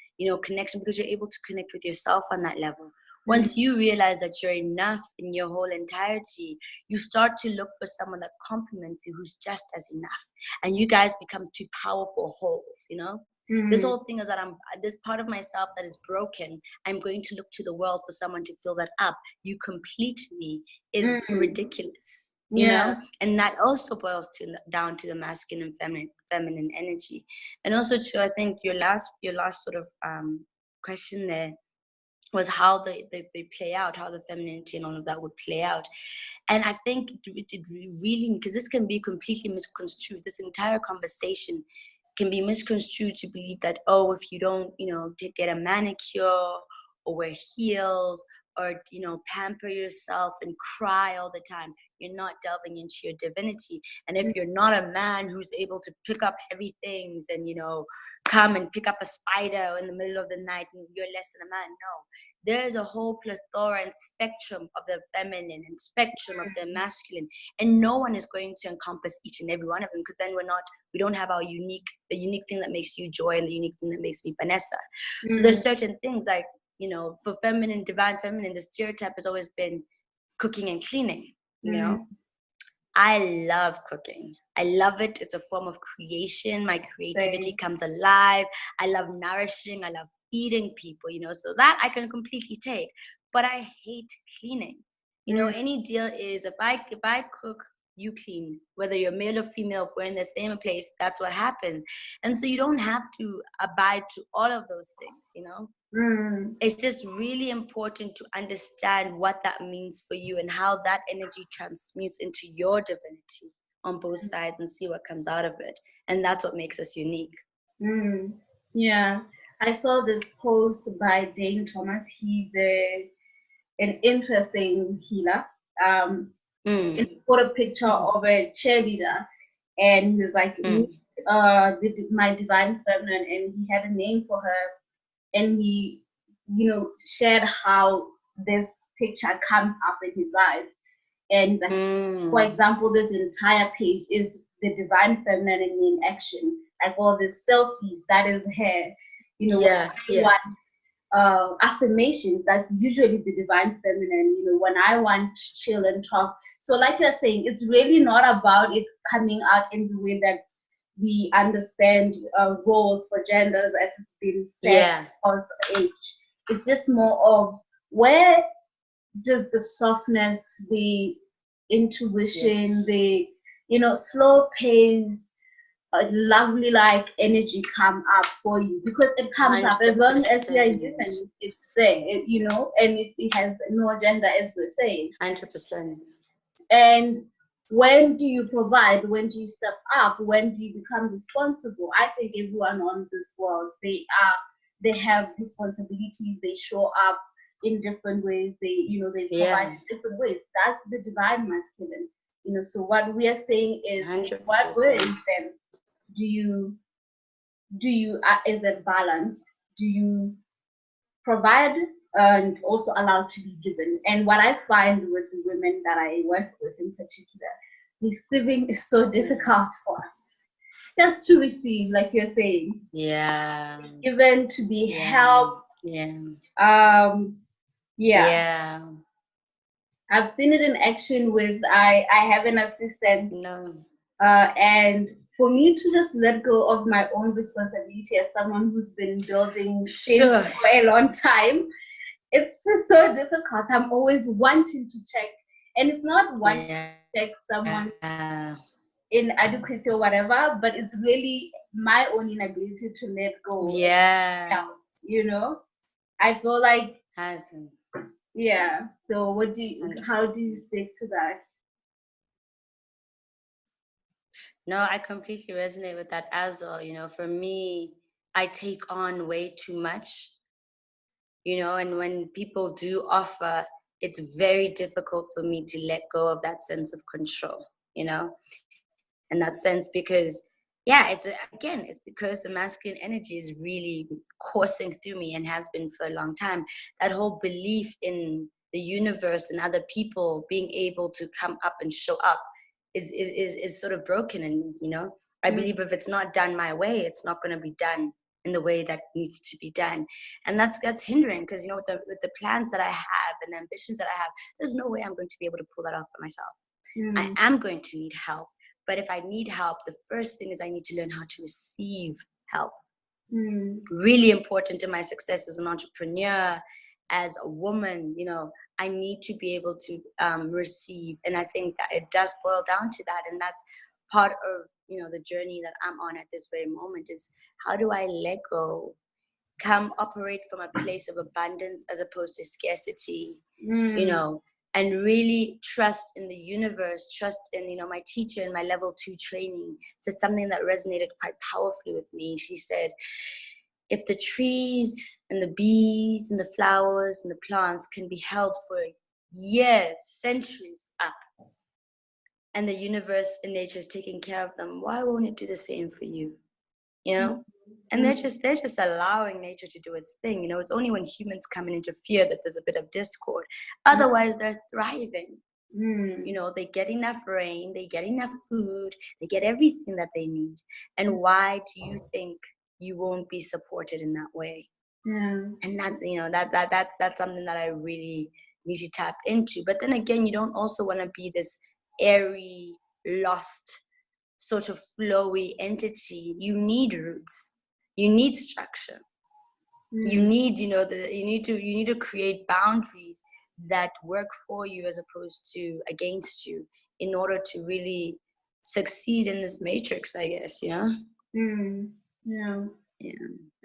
connection, because you're able to connect with yourself on that level. Mm, Once you realize that you're enough in your whole entirety, you start to look for someone that complements you, who's just as enough, and you guys become two powerful wholes. This mm, whole thing is that this part of myself that is broken, I'm going to look to the world for someone to fill that up. You complete me is mm, ridiculous. yeah. And that also boils down to the masculine and feminine energy. And also too, I think your last sort of question there was how they play out, how the femininity and all of that would play out. And I think it really, because this can be completely misconstrued, this entire conversation can be misconstrued to believe that, oh, if you don't get a manicure or wear heels or pamper yourself and cry all the time, you're not delving into your divinity. And if Mm, you're not a man who's able to pick up heavy things and come and pick up a spider in the middle of the night, and you're less than a man. No, there's a whole plethora and spectrum of the feminine and spectrum of the masculine, and no one is going to encompass each and every one of them, because then we don't have the unique thing that makes you Joy and the unique thing that makes me Banesa. So there's mm, certain things like, for feminine, divine feminine, the stereotype has always been cooking and cleaning. you mm, know I love cooking. I love it. It's a form of creation. My creativity same. comes alive. I love nourishing. I love feeding people. So that I can completely take. But I hate cleaning. Mm, Any deal is, if I cook, you clean. Whether you're male or female, if we're in the same place, that's what happens. And so you don't have to abide to all of those things. mm, It's just really important to understand what that means for you and how that energy transmutes into your divinity on both sides, and see what comes out of it. And that's what makes us unique. mm. Yeah. I saw this post by Dane Thomas. He's an interesting healer. Um, and Mm, he put a picture of a cheerleader, and he was like, "Meet mm, my divine feminine," and he had a name for her, and he, shared how this picture comes up in his life. And he's like, for mm. example, this entire page is the divine feminine in action, like all the selfies, that is her. When Yeah, I yeah, want affirmations, that's usually the divine feminine. When I want to chill and talk. So, like you're saying, it's really not about it coming out in the way that we understand roles for genders as it's been said yeah. across age. It's just more of where does the softness, the intuition, Yes. the slow paced, lovely like energy come up for you, because it comes up as long as you're 100%. human. It's there, and it has no agenda, as we're saying. 100%. And when do you provide? When do you step up? When do you become responsible? I think everyone on this world, they have responsibilities. They show up in different ways. They provide Yeah, in different ways. That's the divine masculine. So what we are saying is, in what ways 100%. then do you is it balanced? Do you provide and also allowed to be given? And what I find with the women that I work with in particular, receiving is so difficult for us. Just to receive, like you're saying, Yeah, given, to be yeah, helped. yeah, Yeah, yeah. I've seen it in action with I have an assistant, No, and for me to just let go of my own responsibility as someone who's been building things sure. for a long time, it's so difficult. I'm always wanting to check, and it's not wanting to check Yeah, someone's inadequacy or whatever, but it's really my own inability to let go and yeah. out, you know? I feel like, Hasn't yeah. So how do you 100%. stick to that? No, I completely resonate with that as well. For me, I take on way too much, and when people do offer, it's very difficult for me to let go of that sense of control, in that sense, because yeah, again, it's because the masculine energy is really coursing through me and has been for a long time. That whole belief in the universe and other people being able to come up and show up is sort of broken in me. I Mm, believe if it's not done my way, it's not going to be done in the way that needs to be done. And that's hindering, because with the plans that I have and the ambitions that I have, there's no way I'm going to be able to pull that off for myself. I mm, am going to need help. But if I need help, the first thing is I need to learn how to receive help. mm, Really important to my success as an entrepreneur, as a woman. I need to be able to receive. And I think that it does boil down to that. And that's part of the journey that I'm on at this very moment, is how do I let go, come operate from a place of abundance as opposed to scarcity, you mm, know, and really trust in the universe, trust in, my teacher in my level 2 training said something that resonated quite powerfully with me. She said, if the trees and the bees and the flowers and the plants can be held for years, centuries up, and the universe and nature is taking care of them, why won't it do the same for you? you mm, know and mm, they're just allowing nature to do its thing. It's only when humans come and interfere that there's a bit of discord. Otherwise, they're thriving. mm, They get enough rain, they get enough food, they get everything that they need. And why do you think you won't be supported in that way? yeah. And that's something that I really need to tap into. But then again, you don't also want to be this airy, lost, sort of flowy entity. You need roots, you need structure, you Mm, need you need to create boundaries that work for you as opposed to against you, in order to really succeed in this matrix, I guess. mm, yeah. Yeah,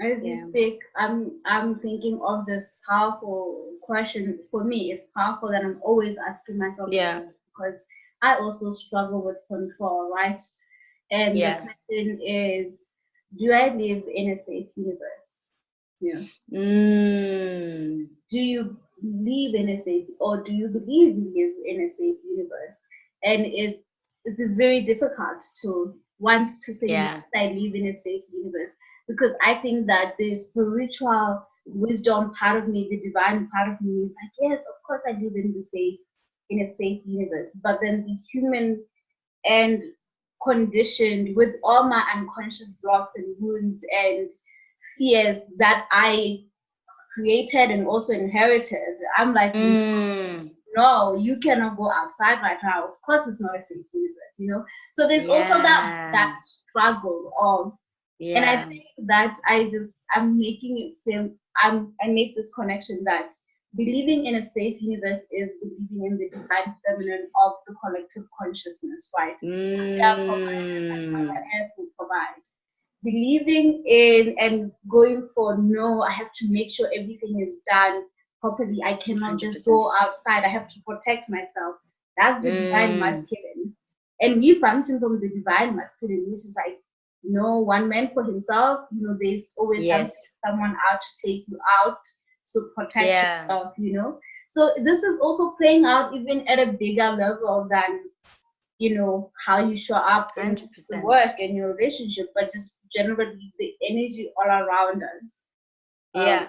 As you yeah, speak, I'm thinking of this powerful question. For me, it's powerful that I'm always asking myself this yeah, question, because I also struggle with control, right? And the yeah. question is, do I live in a safe universe? Yeah. mm, Do you live in a safe, or do you believe you live in a safe universe? And it's very difficult to want to say yeah, yes, I live in a safe universe, because I think that the spiritual wisdom part of me, the divine part of me, is like, yes, of course I live in a safe universe. But then the human and conditioned with all my unconscious blocks and wounds and fears that I created and also inherited, I'm like, mm, no, you cannot go outside right now. Of course, it's not a safe universe. So there's also that yeah, struggle of, and I yeah, think that I'm making it seem I make this connection that believing in a safe universe is believing in the divine feminine of the collective consciousness, right? Gaia provides and mm, Mother Earth will provide. Believing in and going for, no, I have to make sure everything is done properly. I cannot just 100%. go outside. I have to protect myself. That's the divine mm, masculine. And we function from the divine masculine, which is like, one man for himself. There's always Yes. someone out to take you out, so protect Yeah. yourself. So this is also playing out even at a bigger level than how you show up in the 100%. work and your relationship, but just generally the energy all around us. Yeah.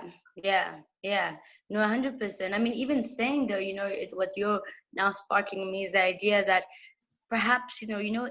No, 100%. I mean, even saying though, it's what you're now sparking in me is the idea that perhaps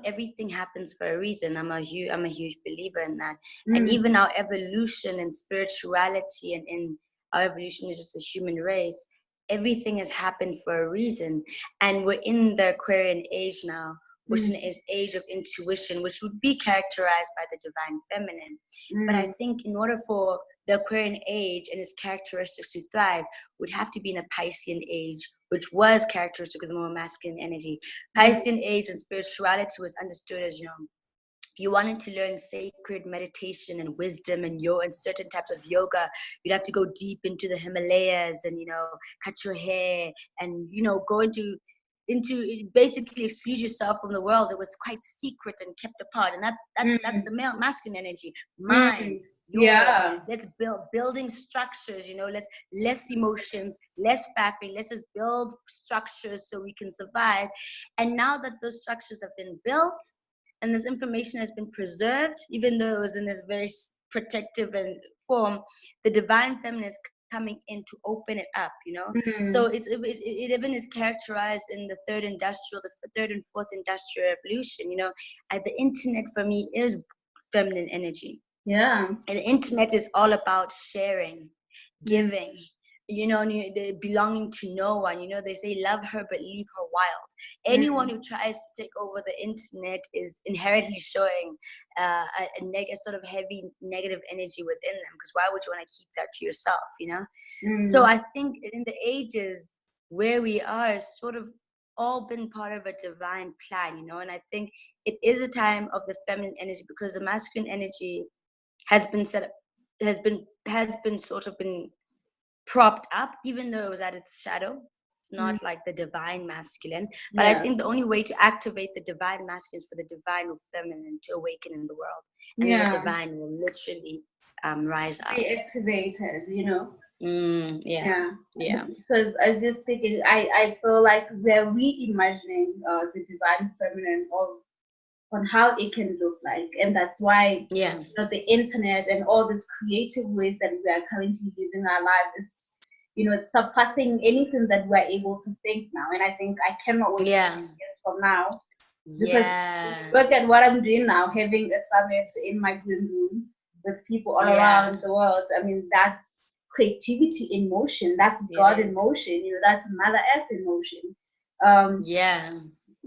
everything happens for a reason. I'm a huge believer in that. And even our evolution and spirituality and in our evolution is just a human race, everything has happened for a reason. And we're in the Aquarian age now, which is age of intuition, which would be characterized by the divine feminine. But I think in order for the Aquarian age and its characteristics to thrive, would have to be in a Piscean age, which was characteristic of the more masculine energy. Piscean age and spirituality was understood as, if you wanted to learn sacred meditation and wisdom and certain types of yoga, you'd have to go deep into the Himalayas and, cut your hair and, go into basically exclude yourself from the world. It was quite secret and kept apart. And that's the male masculine energy. Mine, yours. Yeah. Let's building structures, let's less emotions, less fapping, let's just build structures so we can survive. And now that those structures have been built and this information has been preserved, even though it was in this very protective and form, the divine feminine is coming in to open it up, So it even is characterized in the third and fourth industrial revolution, the internet for me is feminine energy. Yeah. And the internet is all about sharing, giving, belonging to no one. They say love her but leave her wild. Anyone who tries to take over the internet is inherently showing a sort of heavy negative energy within them, because why would you want to keep that to yourself? So I think in the ages where we are, sort of all been part of a divine plan, and I think it is a time of the feminine energy, because the masculine energy has been sort of been propped up, even though it was at its shadow. It's not like the divine masculine, but I think the only way to activate the divine masculine is for the divine feminine to awaken in the world, and then the divine will literally rise up. Be activated, Yeah. Because as you're speaking, I feel like we're reimagining the divine feminine on how it can look like, and that's why the internet and all these creative ways that we are currently living our lives, it's surpassing anything that we're able to think now. And I think I cannot wait 10 years from now, because look at what I'm doing now, having a summit in my green room with people all around the world. I mean, that's creativity in motion, that's God in motion, that's Mother Earth in motion.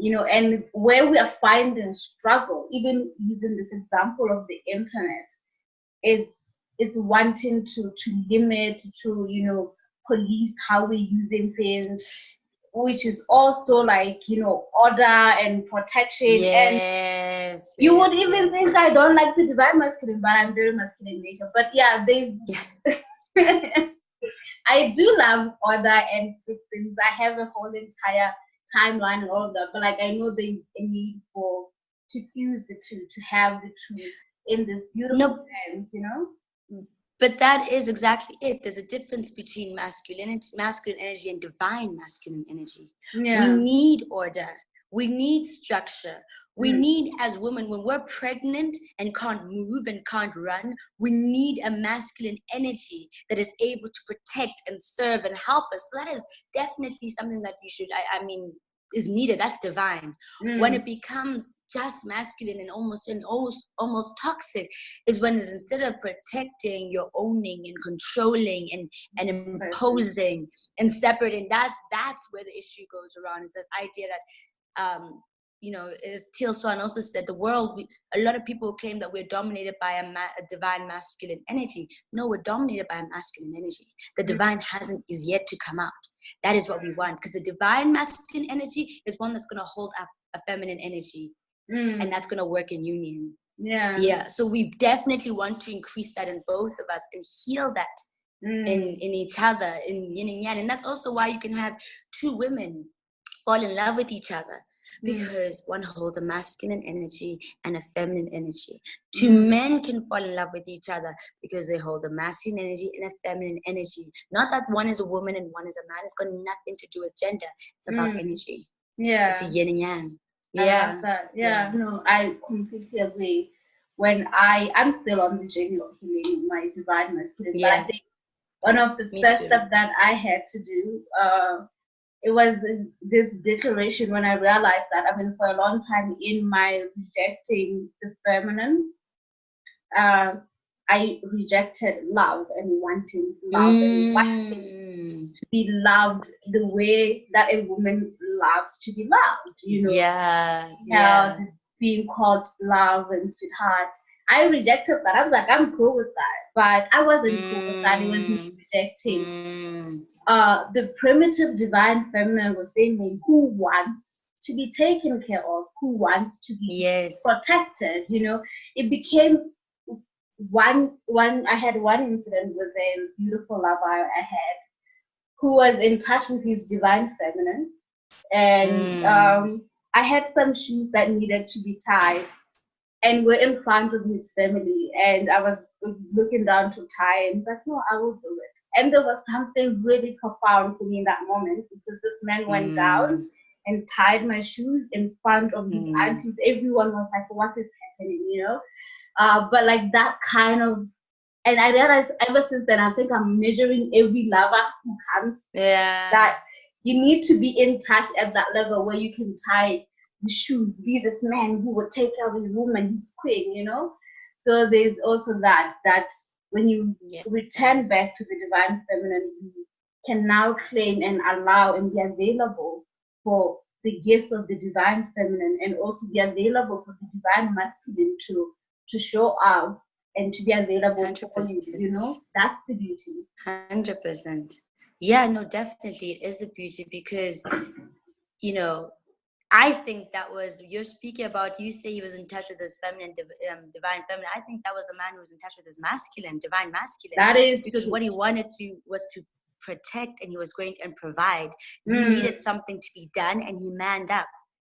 And where we are finding struggle, even using this example of the internet, it's wanting to limit, to police how we're using things, which is also like, order and protection. And you would even think I don't like the divine masculine, but I'm very masculine in nature. But yeah, I do love order and systems. I have a whole entire timeline and all of that, but like I know there's a need to fuse the two, to have the two in this beautiful sense, But that is exactly it. There's a difference between masculine energy and divine masculine energy. We need order. We need structure. We need, as women, when we're pregnant and can't move and can't run, we need a masculine energy that is able to protect and serve and help us. So that is definitely something that you should, is needed. That's divine. When it becomes just masculine and almost toxic is when it's, instead of protecting, you're owning and controlling and imposing and separating. That's where the issue goes around, is that idea that as Teal Swan also said, the world, a lot of people claim that we're dominated by a divine masculine energy. No, we're dominated by a masculine energy. The divine is yet to come out. That is what we want, because the divine masculine energy is one that's going to hold up a feminine energy, and that's going to work in union. So we definitely want to increase that in both of us and heal that in each other, in yin and yang. And that's also why you can have two women fall in love with each other, because one holds a masculine energy and a feminine energy. Two men can fall in love with each other because they hold a masculine energy and a feminine energy. Not that one is a woman and one is a man. It's got nothing to do with gender. It's about energy. Yeah. It's yin and yang. I love that. Yeah, no, I completely agree. When I'm still on the journey of healing my divine masculine, but I think one of the first steps that I had to do, it was this declaration when I realized that, I mean, for a long time in my rejecting the feminine, I rejected love and wanting love and wanting to be loved the way that a woman loves to be loved, you know. Being called love and sweetheart. I rejected that. I was like, I'm cool with that. But I wasn't cool with that. It was me rejecting the primitive divine feminine within me, who wants to be taken care of, who wants to be protected, you know. It became one I had one incident with a beautiful lover I had who was in touch with his divine feminine, and I had some shoes that needed to be tied, and we're in front of his family, and I was looking down to tie, and he's like, no, I will do it. And there was something really profound for me in that moment, because this man went down and tied my shoes in front of his aunties. Everyone was like, what is happening, you know? But like that kind of, and I realized ever since then, I think I'm measuring every lover who comes, that you need to be in touch at that level where you can tie the shoes, be this man who would take care of his woman, his queen, you know. So there's also that when you return back to the divine feminine, you can now claim and allow and be available for the gifts of the divine feminine, and also be available for the divine masculine to show up and to be available 100%. For you, you know. That's the beauty. 100%. Yeah, no, definitely it is the beauty, because, you know, I think that was, you're speaking about, you say he was in touch with his feminine, divine feminine. I think that was a man who was in touch with his masculine, divine masculine. That is because true. What he wanted to was to protect, and he was going and provide. He needed something to be done, and he manned up.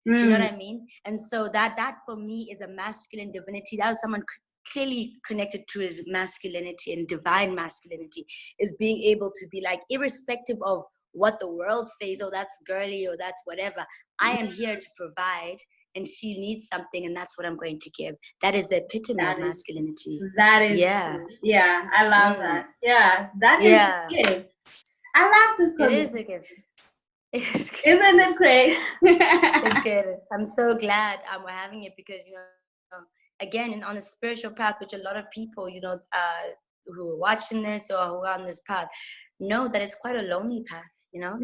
You know what I mean? And so that for me is a masculine divinity. That was someone clearly connected to his masculinity and divine masculinity, is being able to be like, irrespective of what the world says, oh, that's girly or that's whatever, I am here to provide, and she needs something, and that's what I'm going to give. That is the epitome of masculinity. That is true. Yeah, I love that. Yeah, that is the gift. I love this. It is the gift. Isn't it great? It's good. I'm so glad we're having it, because, you know, again, on a spiritual path, which a lot of people, you know, who are watching this or who are on this path, know that it's quite a lonely path, you know,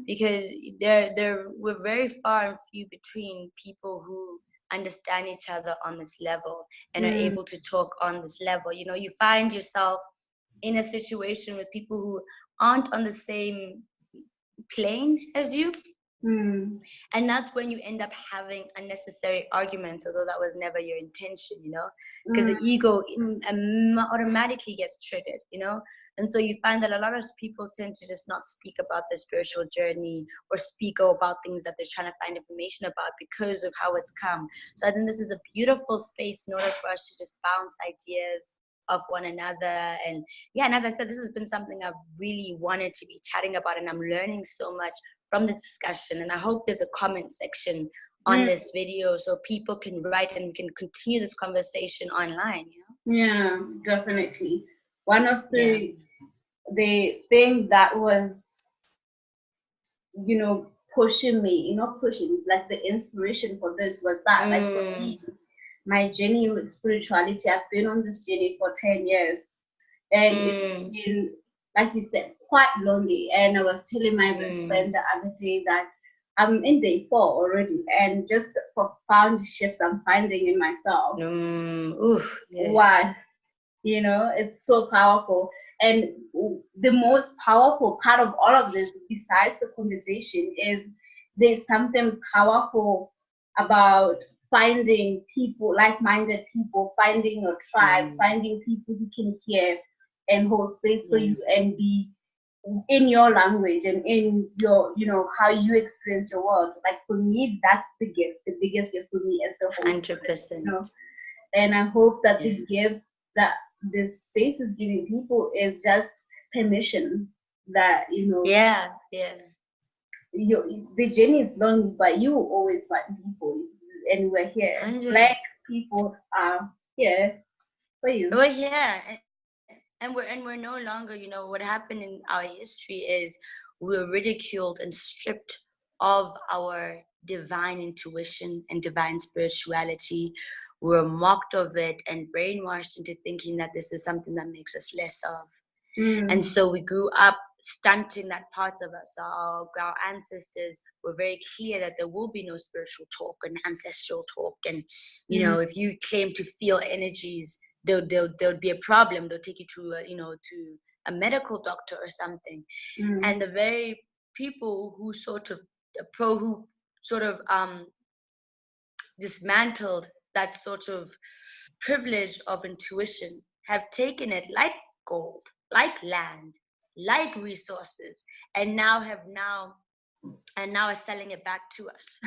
because we're very far and few between people who understand each other on this level and are able to talk on this level. You know, you find yourself in a situation with people who aren't on the same plane as you. And that's when you end up having unnecessary arguments, although that was never your intention, you know, because the ego automatically gets triggered, you know. And so you find that a lot of people tend to just not speak about their spiritual journey, or speak about things that they're trying to find information about, because of how it's come. So I think this is a beautiful space in order for us to just bounce ideas of one another. And and as I said, this has been something I've really wanted to be chatting about, and I'm learning so much from the discussion. And I hope there's a comment section on this video, so people can write and we can continue this conversation online, you know. Yeah, definitely. One of the thing that was, you know, pushing me, like the inspiration for this was that, like, for me, my journey with spirituality, I've been on this journey for 10 years, and it's been, like you said, quite lonely. And I was telling my best friend the other day that I'm in day 4 already, and just the profound shifts I'm finding in myself. Wow, you know, it's so powerful. And the most powerful part of all of this, besides the conversation, is there's something powerful about finding people, like-minded people, finding your tribe, finding people who can hear and hold space for you and be in your language and in your, how you experience your world. Like for me, that's the gift. The biggest gift for me is the Holy Spirit, 100%. And I hope that Yeah. the gift that this space is giving people is just permission that, Yeah. Yeah. the journey is lonely, but you will always find people, and we're here. 100. Black people are here for you. We're here, and we're no longer. What happened in our history is we were ridiculed and stripped of our divine intuition and divine spirituality. We were mocked of it and brainwashed into thinking that this is something that makes us less of. And so we grew up stunting that part of us. Our ancestors were very clear that there will be no spiritual talk and ancestral talk. And, if you claim to feel energies, there would be a problem. They'll take you to, to a medical doctor or something. And the very people who who sort of dismantled that sort of privilege of intuition have taken it like gold, like land, like resources, and now are selling it back to us.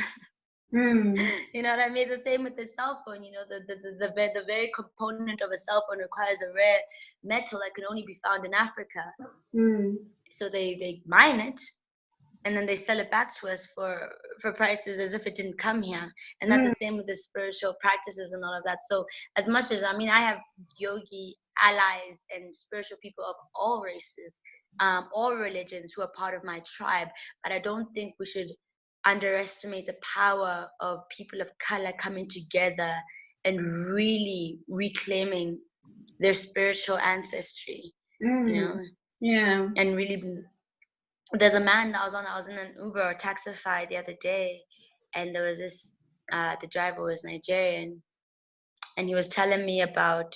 You know what I mean? It's the same with the cell phone. The very component of a cell phone requires a rare metal that can only be found in Africa. So they mine it, and then they sell it back to us for prices as if it didn't come here. And that's the same with the spiritual practices and all of that. So as much as, I have yogi allies and spiritual people of all races, all religions who are part of my tribe, but I don't think we should underestimate the power of people of color coming together and really reclaiming their spiritual ancestry, Yeah. and really there's a man that I was in an Uber or Taxify the other day, and there was this the driver was Nigerian, and he was telling me that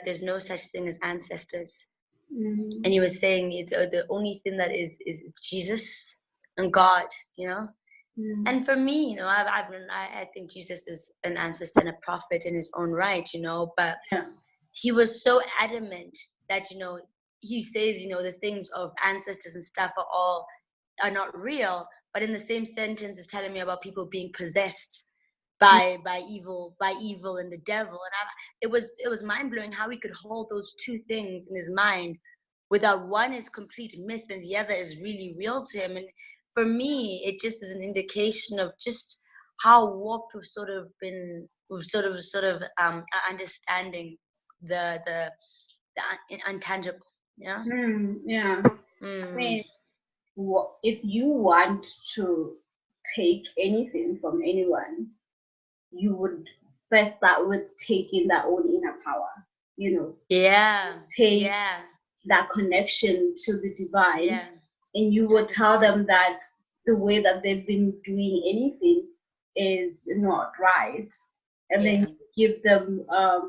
there's no such thing as ancestors, and he was saying it's the only thing that is Jesus and God, and for me, I think Jesus is an ancestor and a prophet in his own right, but Yeah. he was so adamant that he says the things of ancestors and stuff are not real, but in the same sentence is telling me about people being possessed by evil and the devil. And it was mind-blowing how he could hold those two things in his mind without one is complete myth and the other is really real to him. And for me, it just is an indication of just how warped we've sort of understanding the intangible. Yeah. Yeah. I mean, if you want to take anything from anyone, you would first start with taking that own inner power. Yeah. Take Yeah. that connection to the divine, Yeah. and you would tell 100%. them that the way that they've been doing anything is not right, and then you give them a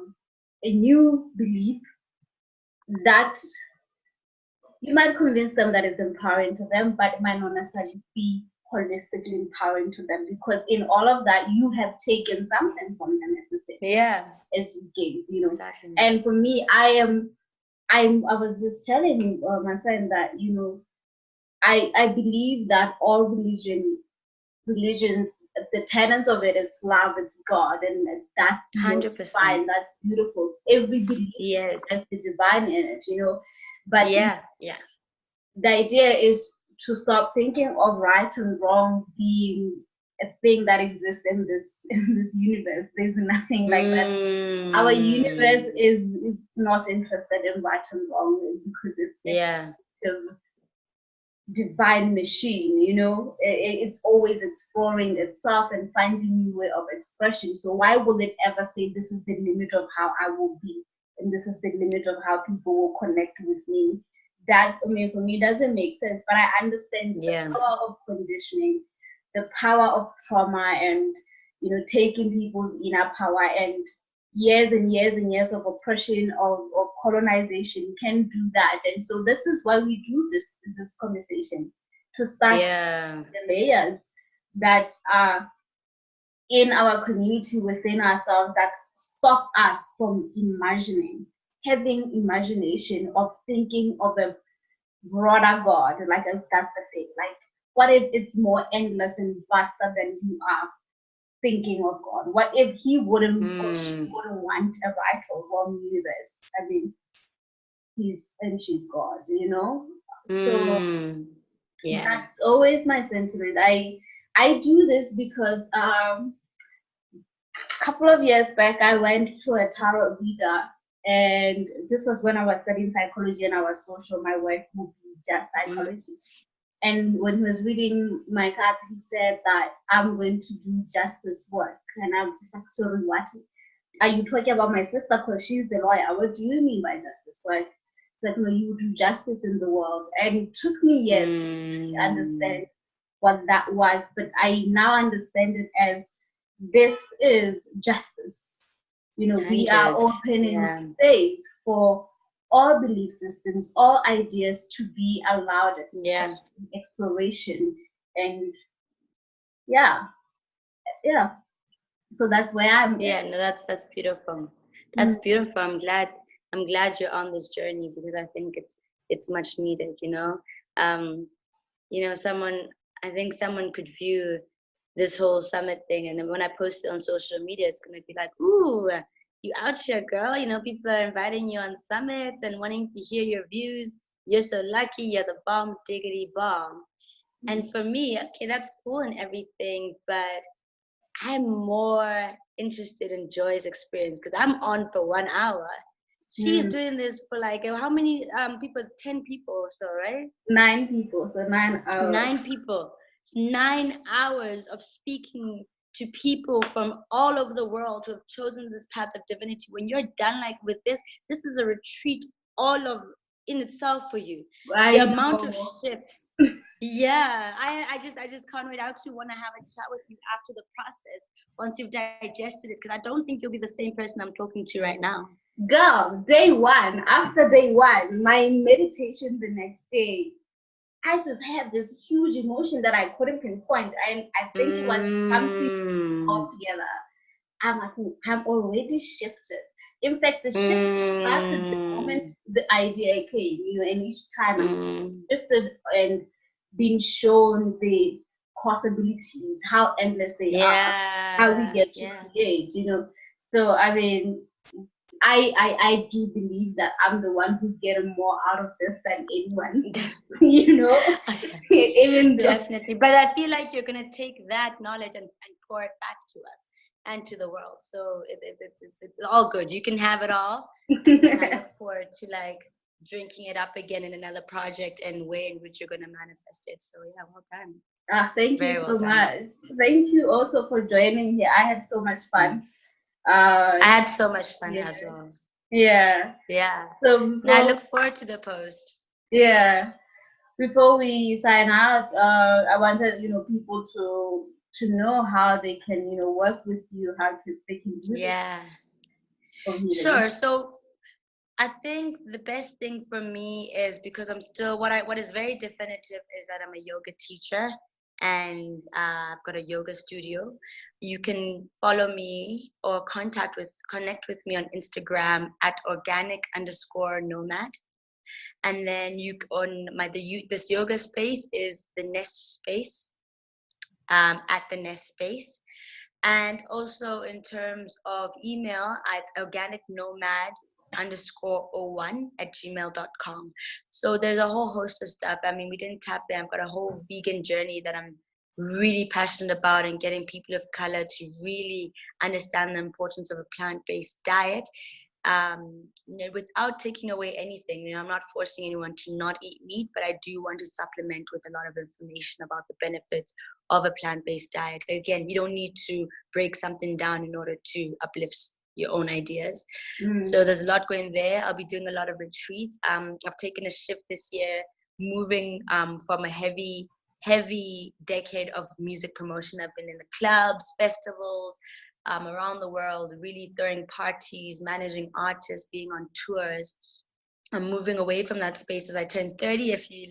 new belief that you might convince them that it's empowering to them, but it might not necessarily be holistically empowering to them, because in all of that you have taken something from them at the same Yeah. as you gave, Exactly. And for me, I was just telling my friend that I believe that all religions, the tenets of it is love, it's God, and that's what's 100%. fine, that's beautiful. Every belief Yes. has the divine in it, but Yeah. the idea is to stop thinking of right and wrong being a thing that exists in this universe. There's nothing like that. Our universe is not interested in right and wrong, because it's a divine machine. It's always exploring itself and finding new way of expression. So why will it ever say this is the limit of how I will be, and this is the limit of how people will connect with me? That, for me, doesn't make sense. But I understand the power of conditioning, the power of trauma, and taking people's inner power, and years and years and years of oppression, of colonization can do that. And so this is why we do this conversation, to start the layers that are in our community, within ourselves, that stop us from imagining having imagination of thinking of a broader God, like that's the thing. Like, what if it's more endless and vaster than you are thinking of God? What if he wouldn't or she wouldn't want a right or wrong universe? I mean, he's and she's God, you know? So Yeah. that's always my sentiment. I do this because a couple of years back I went to a tarot reader, and this was when I was studying psychology and I was so sure my work would be just psychology. And when he was reading my cards, he said that I'm going to do justice work. And I'm just like, sorry, what? Are you talking about my sister? Because she's the lawyer. What do you mean by justice work? It's like, no, you do justice in the world. And it took me years to understand what that was. But I now understand it as this is justice. You know, we are opening space for all belief systems, all ideas to be allowed exploration. And yeah. So that's where I'm. Yeah, no, that's beautiful. That's beautiful. I'm glad you're on this journey, because I think it's much needed, you know. Someone, I think someone could view this whole summit thing, and then when I post it on social media, it's gonna be like, ooh, you out here, girl. You know, people are inviting you on summits and wanting to hear your views. You're so lucky. You're the bomb diggity bomb. And for me, okay, that's cool and everything, but I'm more interested in Joy's experience, because I'm on for 1 hour. She's doing this for like how many people? It's 10 people or so, right? 9 people, so 9 hours. 9 people. It's 9 hours of speaking to people from all over the world who have chosen this path of divinity. When you're done like with this is a retreat all of in itself for you. The amount of shifts. Yeah, I just can't wait. I actually want to have a chat with you after the process, once you've digested it, because I don't think you'll be the same person I'm talking to right now. Girl, day one, after day one, my meditation the next day, I just had this huge emotion that I couldn't pinpoint, and I think it was something altogether. I'm already shifted. In fact, the shift started the moment the idea came, and each time I'm just shifted and being shown the possibilities, how endless they are, how we get to create, So I mean, I do believe that I'm the one who's getting more out of this than anyone, Even though, definitely. But I feel like you're gonna take that knowledge and pour it back to us and to the world. So it's all good. You can have it all. And then I look forward to like drinking it up again in another project and way in which you're gonna manifest it. So yeah, well done. Thank you so much. Thank you also for joining here. I had so much fun. I had so much fun as well. Yeah. So I look forward to the post. Yeah. Before we sign out, I wanted people to know how they can work with you, how they can do this. Sure. So I think the best thing for me is, because I'm still what is very definitive is that I'm a yoga teacher, and I've got a yoga studio. You can follow me or connect with me on Instagram at organic_nomad. And then this yoga space is the Nest Space, at the Nest Space. And also in terms of email, at organicnomad_01@gmail.com. So there's a whole host of stuff. I mean, we didn't tap in. I've got a whole vegan journey that I'm really passionate about, and getting people of color to really understand the importance of a plant-based diet, without taking away anything. I'm not forcing anyone to not eat meat, but I do want to supplement with a lot of information about the benefits of a plant-based diet. Again, you don't need to break something down in order to uplift your own ideas. So there's a lot going there. I'll be doing a lot of retreats. I've taken a shift this year, moving from a heavy decade of music promotion. I've been in the clubs, festivals, around the world, really throwing parties, managing artists, being on tours. I'm moving away from that space as I turned 30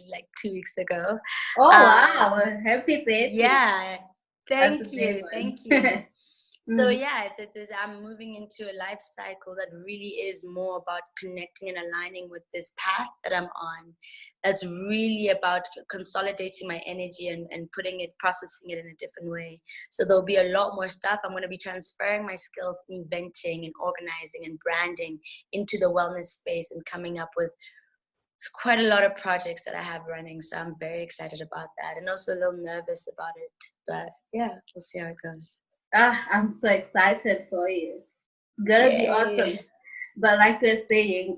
like 2 weeks ago. Oh, wow. Happy birthday. Yeah. Thank you. So yeah, I'm moving into a life cycle that really is more about connecting and aligning with this path that I'm on. That's really about consolidating my energy and processing it in a different way. So there'll be a lot more stuff. I'm going to be transferring my skills in eventing and organizing and branding into the wellness space and coming up with quite a lot of projects that I have running. So I'm very excited about that and also a little nervous about it. But yeah, we'll see how it goes. I'm so excited for you. It's gonna be awesome. Yay. But like we're saying,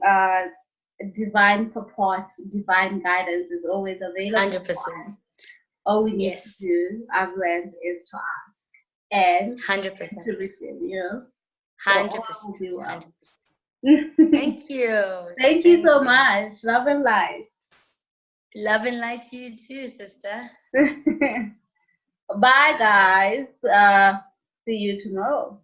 divine support, divine guidance is always available. 100%. All we need Yes. to do, I've learned, is to ask and 100%. to receive, you know. 100%. So all will be well. 100%. Thank you. Thank you so much. Love and light. Love and light to you too, sister. Bye, guys. See you tomorrow.